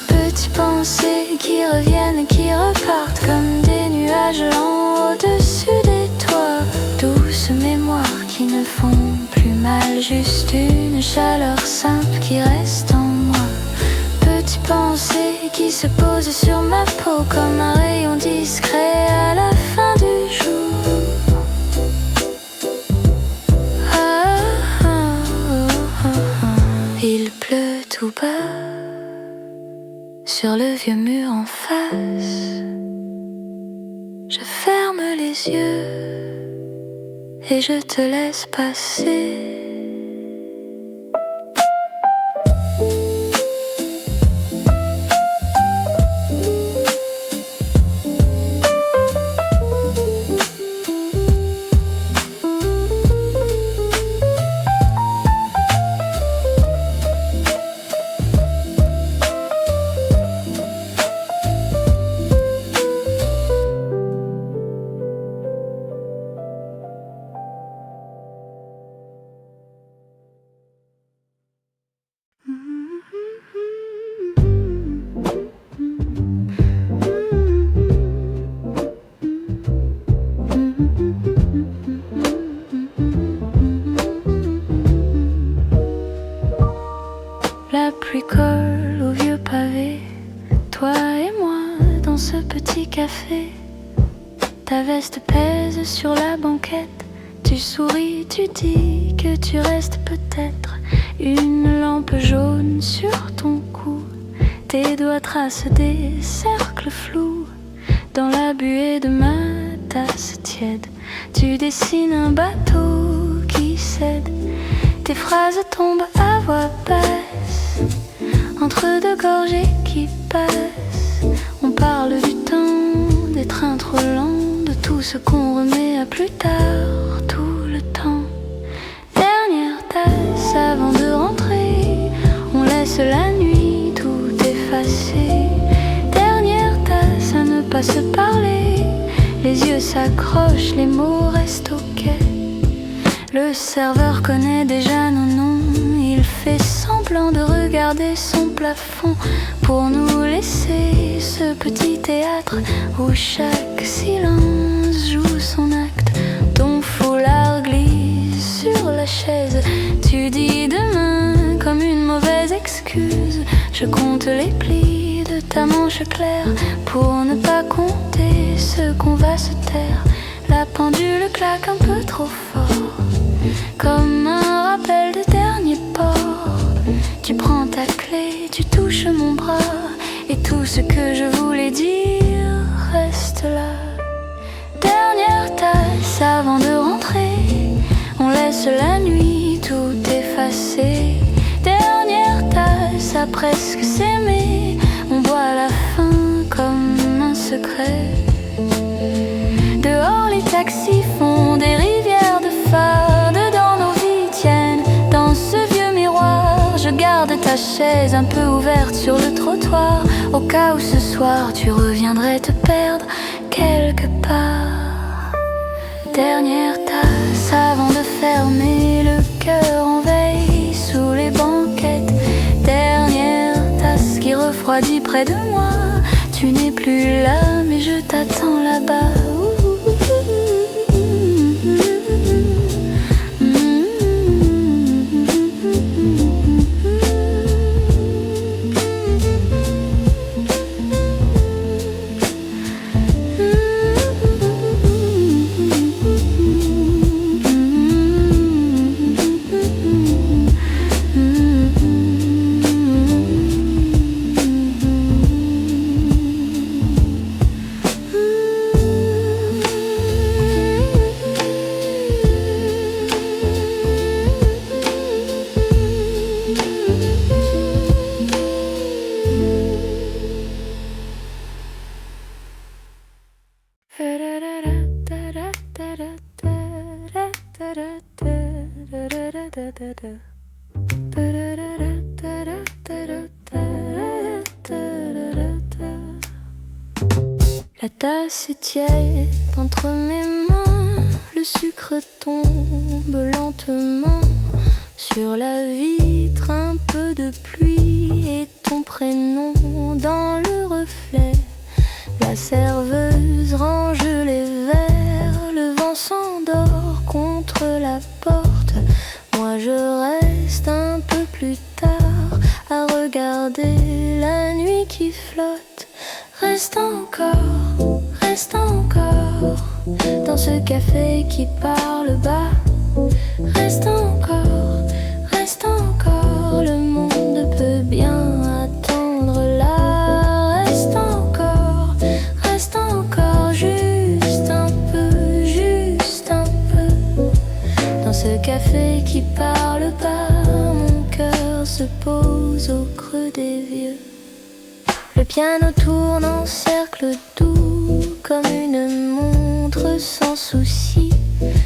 [SPEAKER 2] Petites pensées qui reviennent et qui repartent comme des nuages lents au-dessus des toits. Douces mémoires qui ne font plus mal, juste une chaleur simple qui reste en moi. Petites pensées qui se posent sur ma peau comme un rayon discret à la fin du jour. bas, sur le vieux mur en face. Je ferme les yeux et je te laisse passer. La pluie colle au vieux pavé, toi et moi dans ce petit café. Ta veste pèse sur la banquette, tu souris, tu dis que tu restes peut-être. Une lampe jaune sur ton cou, tes doigts tracent des cercles flous. Dans la buée de ma tasse tiède, tu dessines un bateau qui cède. Tes phrases tombent à voix basse, entre deux gorgées qui passent. On parle du temps, des trains trop lents, de tout ce qu'on remet à plus tard, tout le temps. Dernière tasse avant de rentrer, on laisse la nuit tout effacer. Dernière tasse à ne pas se parler, les yeux s'accrochent, les mots restent au quai. Le serveur connaît déjà nos noms, il fait semblant de regarder son plafond pour nous laisser ce petit théâtre où chaque silence joue son acte. Ton foulard glisse sur la chaise, tu dis demain comme une mauvaise excuse. Je compte les plis de ta manche claire pour ne pas compter ce qu'on va se taire. La pendule claque un peu trop fort, comme un rappel de dernier port. Tu prends ta clé, tu touches mon bras, et tout ce que je voulais dire reste là. Dernière tasse avant de rentrer, on laisse la nuit tout effacer. Dernière tasse à presque s'aimer, on boit la fin comme un secret. Dehors les taxis font des rivières de phare, dedans nos vies tiennent dans ce vieux miroir. Je garde ta chaise un peu ouverte sur le trottoir, au cas où ce soir tu reviendrais te perdre quelque part. Dernière tasse avant de fermer le cœur en veille sous les banquettes. Dernière tasse qui refroidit près de moi. Tu n'es plus là mais je t'attends là-bas. La tasse est tiède entre mes mains, le sucre tombe lentement sur la vitre, un peu de pluie et ton prénom dans le reflet. La serveuse range les verres, le vent s'endort contre la porte. Moi je reste un peu plus tard à regarder la nuit qui flotte. Reste encore dans ce café qui parle bas. Reste encore, le monde peut bien
[SPEAKER 1] ce café qui parle pas, mon cœur se pose au creux des vieux. Le piano tourne en cercle doux, comme une montre sans souci.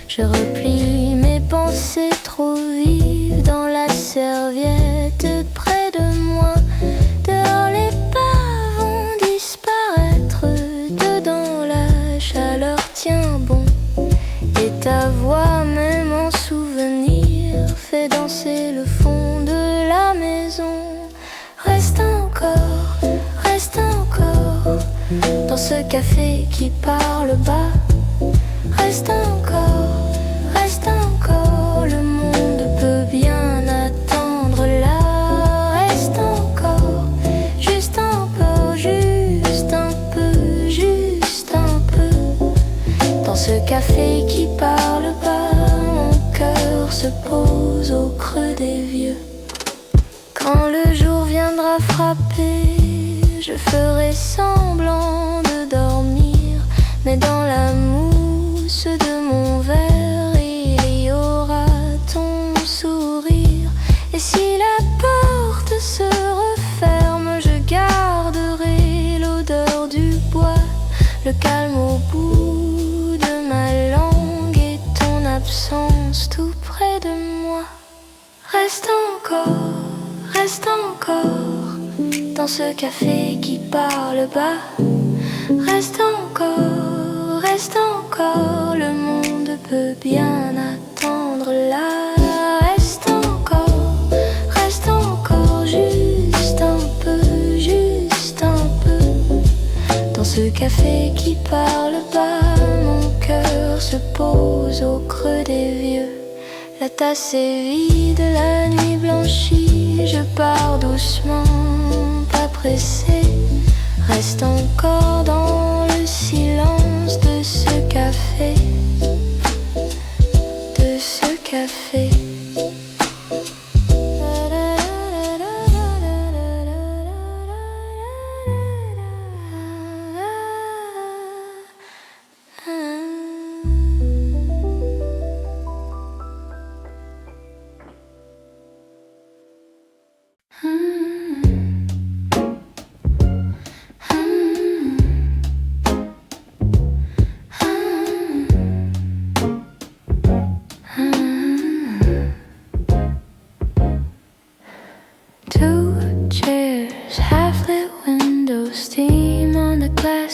[SPEAKER 1] Je replie mes pensées trop vives dans la serviette près de moi. Dehors les pas vont disparaître, dedans la chaleur tient bon. Et ta voix, même en souvenir, fait danser le fond de la maison. Reste encore, dans ce café qui parle bas. Reste encore, le monde peut bien attendre là. Reste encore, juste un peu, juste un peu, juste un peu. Dans ce café qui parle bas, mon cœur se pose au creux des vieux. Quand le jour viendra frapper, je ferai semblant de dormir, mais dans la mousse de mon verre, il y aura ton sourire. Et si la porte se referme, je garderai l'odeur du bois, le calme au bout de ma langue et ton absence tout près de moi. Reste encore, dans ce café qui parle bas. Reste encore, le monde peut bien attendre là. Reste encore, juste un peu. Dans ce café qui parle bas, mon cœur se pose au creux des vieux. La tasse est vide, la nuit blanchit, je pars doucement, pas pressé. Reste encore dans le silence de ce café,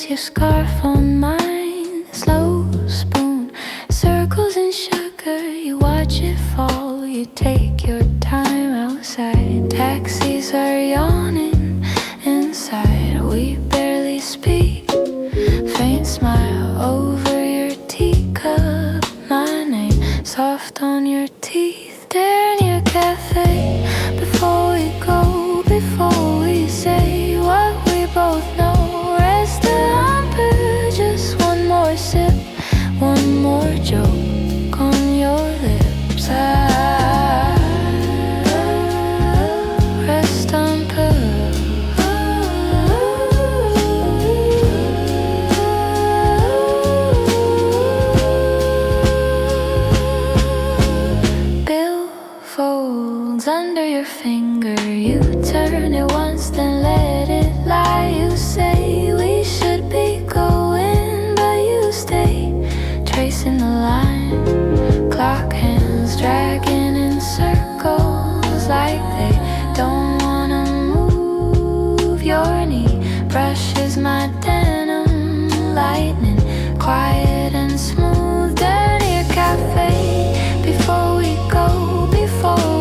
[SPEAKER 1] your scarf on mine, slow spoon, circles in sugar, you watch it fall, you take your time outside, taxis are yawning inside, we barely speak, faint smile over your teacup, my name, soft on your teeth, dernier café, before we say what we both know. Sip, one more joke on your lips. I rest un peu. Billfolds under your finger. You turn it once, then let it lie. You say we should be going. Tracing the line, clock hands dragging in circles like they don't wanna move. Your knee brushes my denim, lightning, quiet and smooth. Dirty cafe, before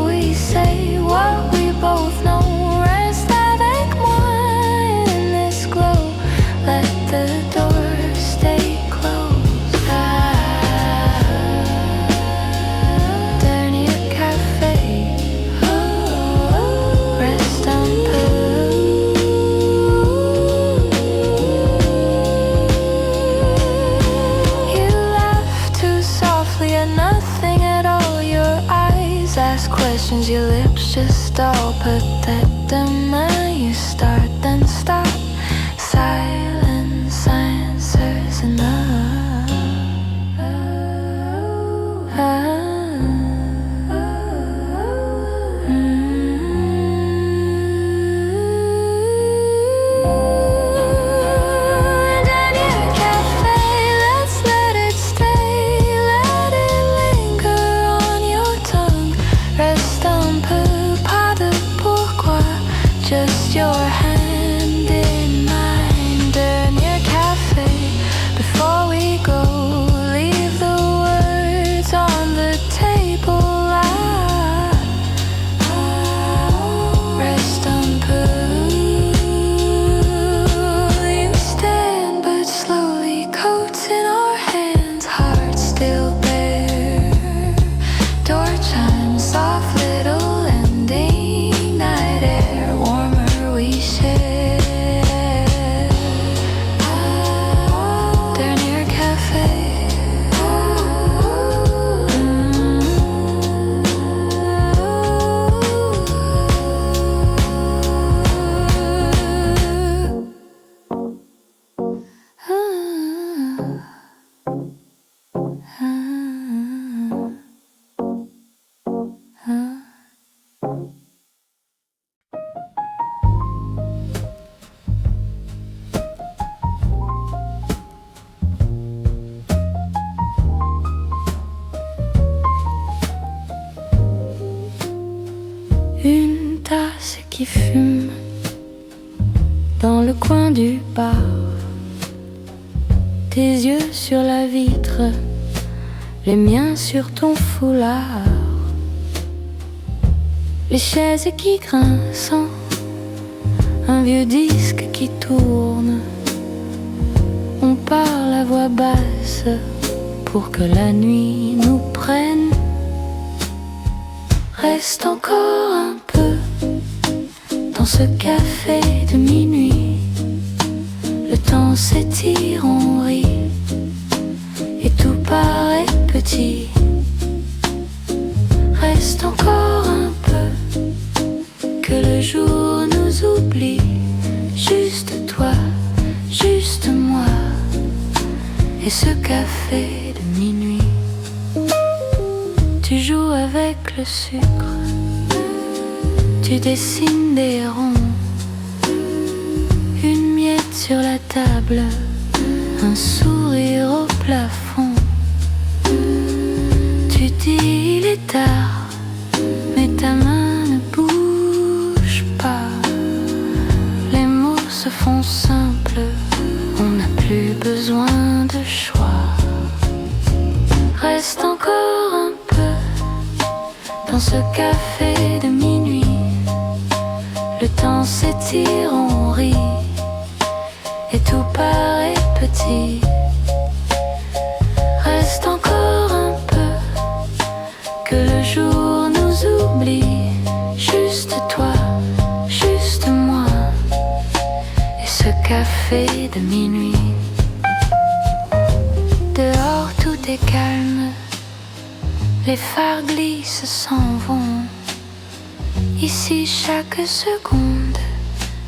[SPEAKER 1] we say what we both know. Reste avec moi in this glow, let the door stay closed. Your lips just all pathetic. You start then stop. Silence answers enough.
[SPEAKER 2] Une tasse qui fume dans le coin du bar. Tes yeux sur la vitre, les miens sur ton foulard. Les chaises qui grincent, un vieux disque qui tourne. On parle à voix basse pour que la nuit nous prenne. Reste encore un peu dans ce café de minuit. Le temps s'étire, on rit et tout paraît petit. Reste encore un peu que le jour nous oublie. Juste toi, juste moi et ce café de minuit. Tu joues avec le sucre, tu dessines des ronds. Une miette sur la table, un sourire au plafond. Tu dis il est tard, mais ta main ne bouge pas. Les mots se font simples, on n'a plus besoin de choix. Reste encore un peu dans ce café de minuit. Le temps s'étire, on rit et tout paraît petit. Reste encore un peu que le jour nous oublie. Juste toi, juste moi et ce café de minuit. Dehors tout est calme, les phares glissent, s'en vont. Ici chaque seconde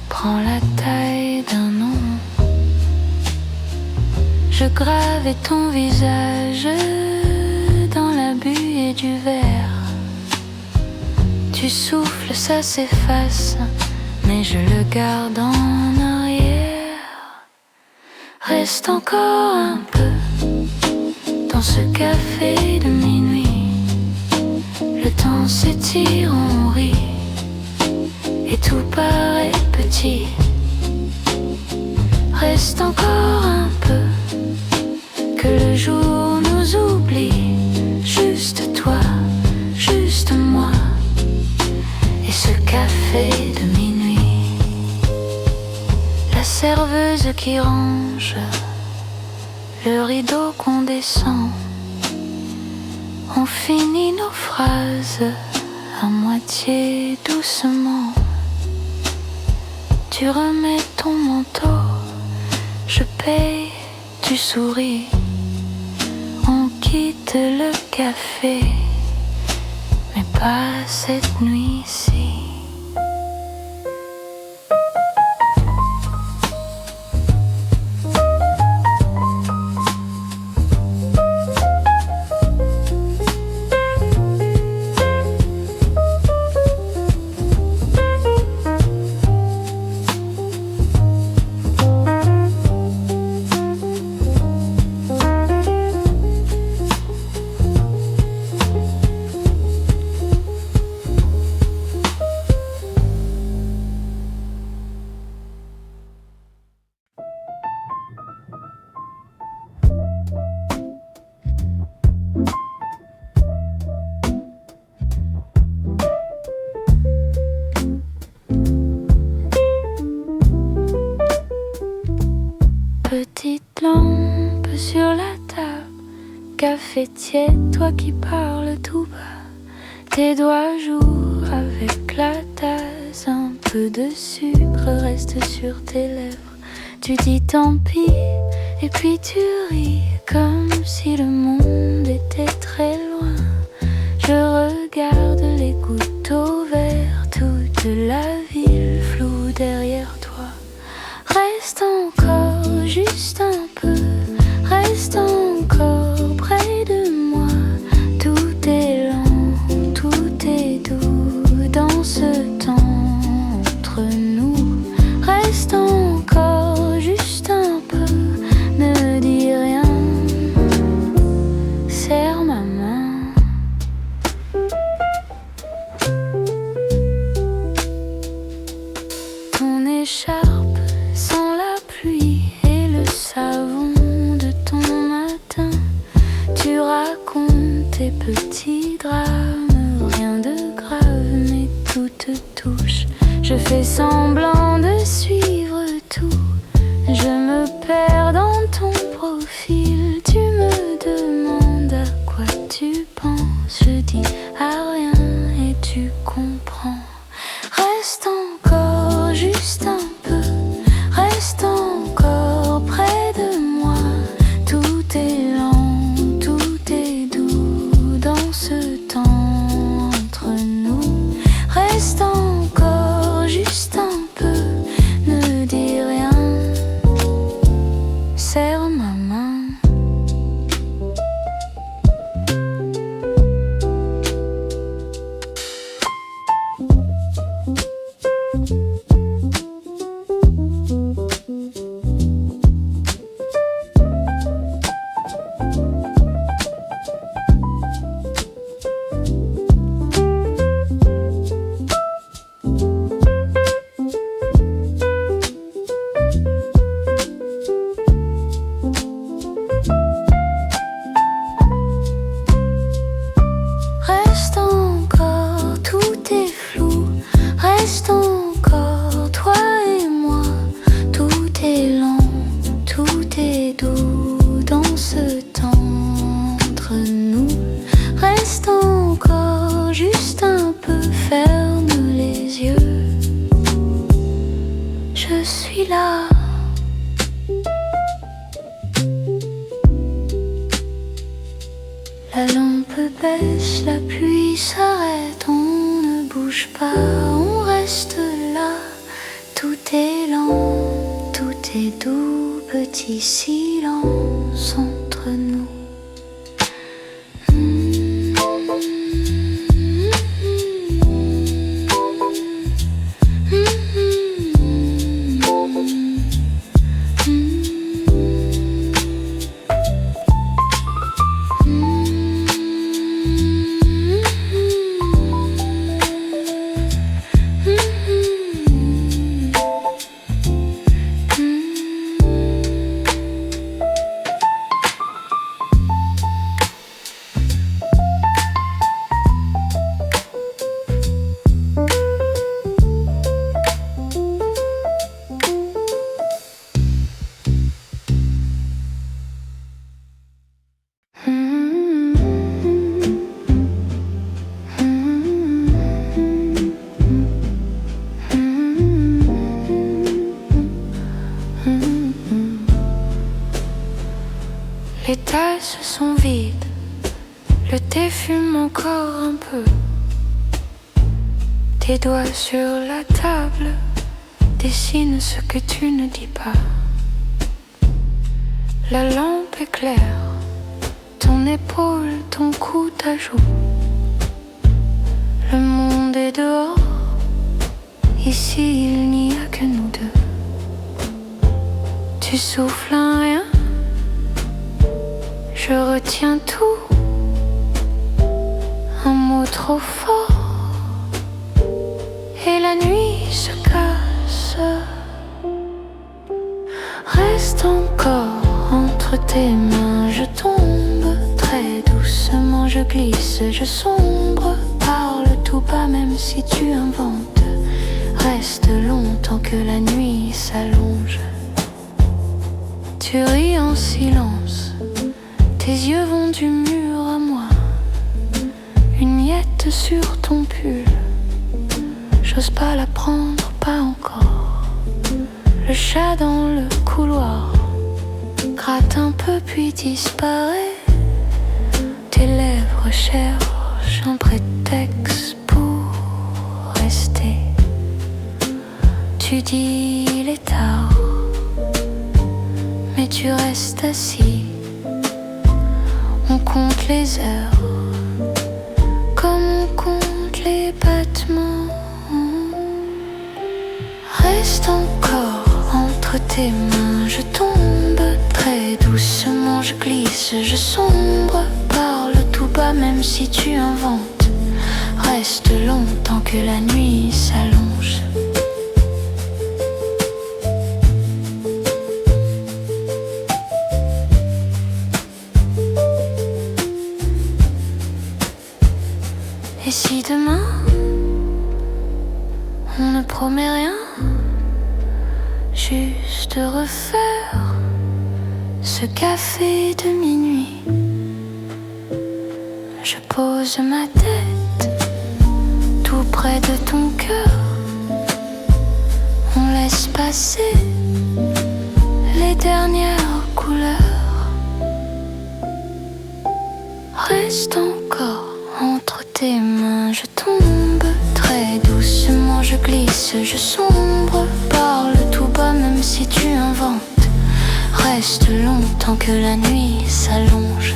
[SPEAKER 2] prend la taille d'un nom. Je gravais ton visage dans la buée du verre. Tu souffles, ça s'efface, mais je le garde en arrière. Reste encore un peu dans ce café de minuit. Le temps s'étire, on rit et tout paraît petit. Reste encore un peu que le jour nous oublie. Juste toi, juste moi et ce café de minuit. La serveuse qui range le rideau qu'on descend. On finit nos phrases à moitié doucement. Tu remets ton manteau, je paye, tu souris. On quitte le café, mais pas cette nuit-ci. Petite lampe sur la table, café tiède, toi qui parles tout bas. Tes doigts jouent avec la tasse, un peu de sucre reste sur tes lèvres. Tu dis tant pis, et puis tu ris, comme si le monde était très loin. Je regarde les gouttes verts, toute la ville floue derrière toi. Reste encore, juste un peu, reste encore près de moi. Tout est lent, tout est doux dans ce temps entre nous. Reste encore, juste un peu, ne dis rien, serre ma main. fais semblant de suivre tout. Je me perds dans ton profil. Tu me demandes à quoi tu penses. Je dis à rien et tu comprends. Reste encore juste un peu. Reste encore près de moi. Tout est lent, tout est doux dans ce temps entre nous. Reste encore juste un peu, ne dis rien. Serre ma main. Reste encore, tout est flou. Reste encore, toi et moi. Tout est lent, tout est doux dans ce temps entre nous. Reste encore juste un peu, ferme les yeux. Je suis là. La lampe baisse, la pluie s'arrête, on ne bouge pas, on reste là. Tout est lent, tout est doux, petit silence entre nous. Les tasses sont vides, le thé fume encore un peu. Tes doigts sur la table dessinent ce que tu ne dis pas. La lampe éclaire ton épaule, ton cou, ta joue. Le monde est dehors, ici il n'y a que nous deux. Tu souffles un rien, je retiens tout. Un mot trop fort et la nuit se casse. Reste encore entre tes mains, je tombe très doucement, je glisse, je sombre. Parle tout bas même si tu inventes. Reste longtemps que la nuit s'allonge. Tu ris en silence, tes yeux vont du mur à moi. Une miette sur ton pull, j'ose pas la prendre, pas encore. Le chat dans le couloir gratte un peu puis disparaît. Tes lèvres cherchent un prétexte pour rester. Tu dis il est tard, mais tu restes assis. On compte les heures comme on compte les battements. Reste encore entre tes mains, je tombe très doucement, je glisse, je sombre. Parle tout bas même si tu inventes. Reste longtemps que la nuit s'allonge. Et si demain
[SPEAKER 1] On ne promet rien, juste refaire ce café de minuit. Je pose ma tête tout près de ton cœur. On laisse passer les dernières couleurs. Reste encore entre tes mains, je tombe très doucement, je glisse, je sombre. Parle tout bas même si tu inventes. Reste longtemps que la nuit s'allonge.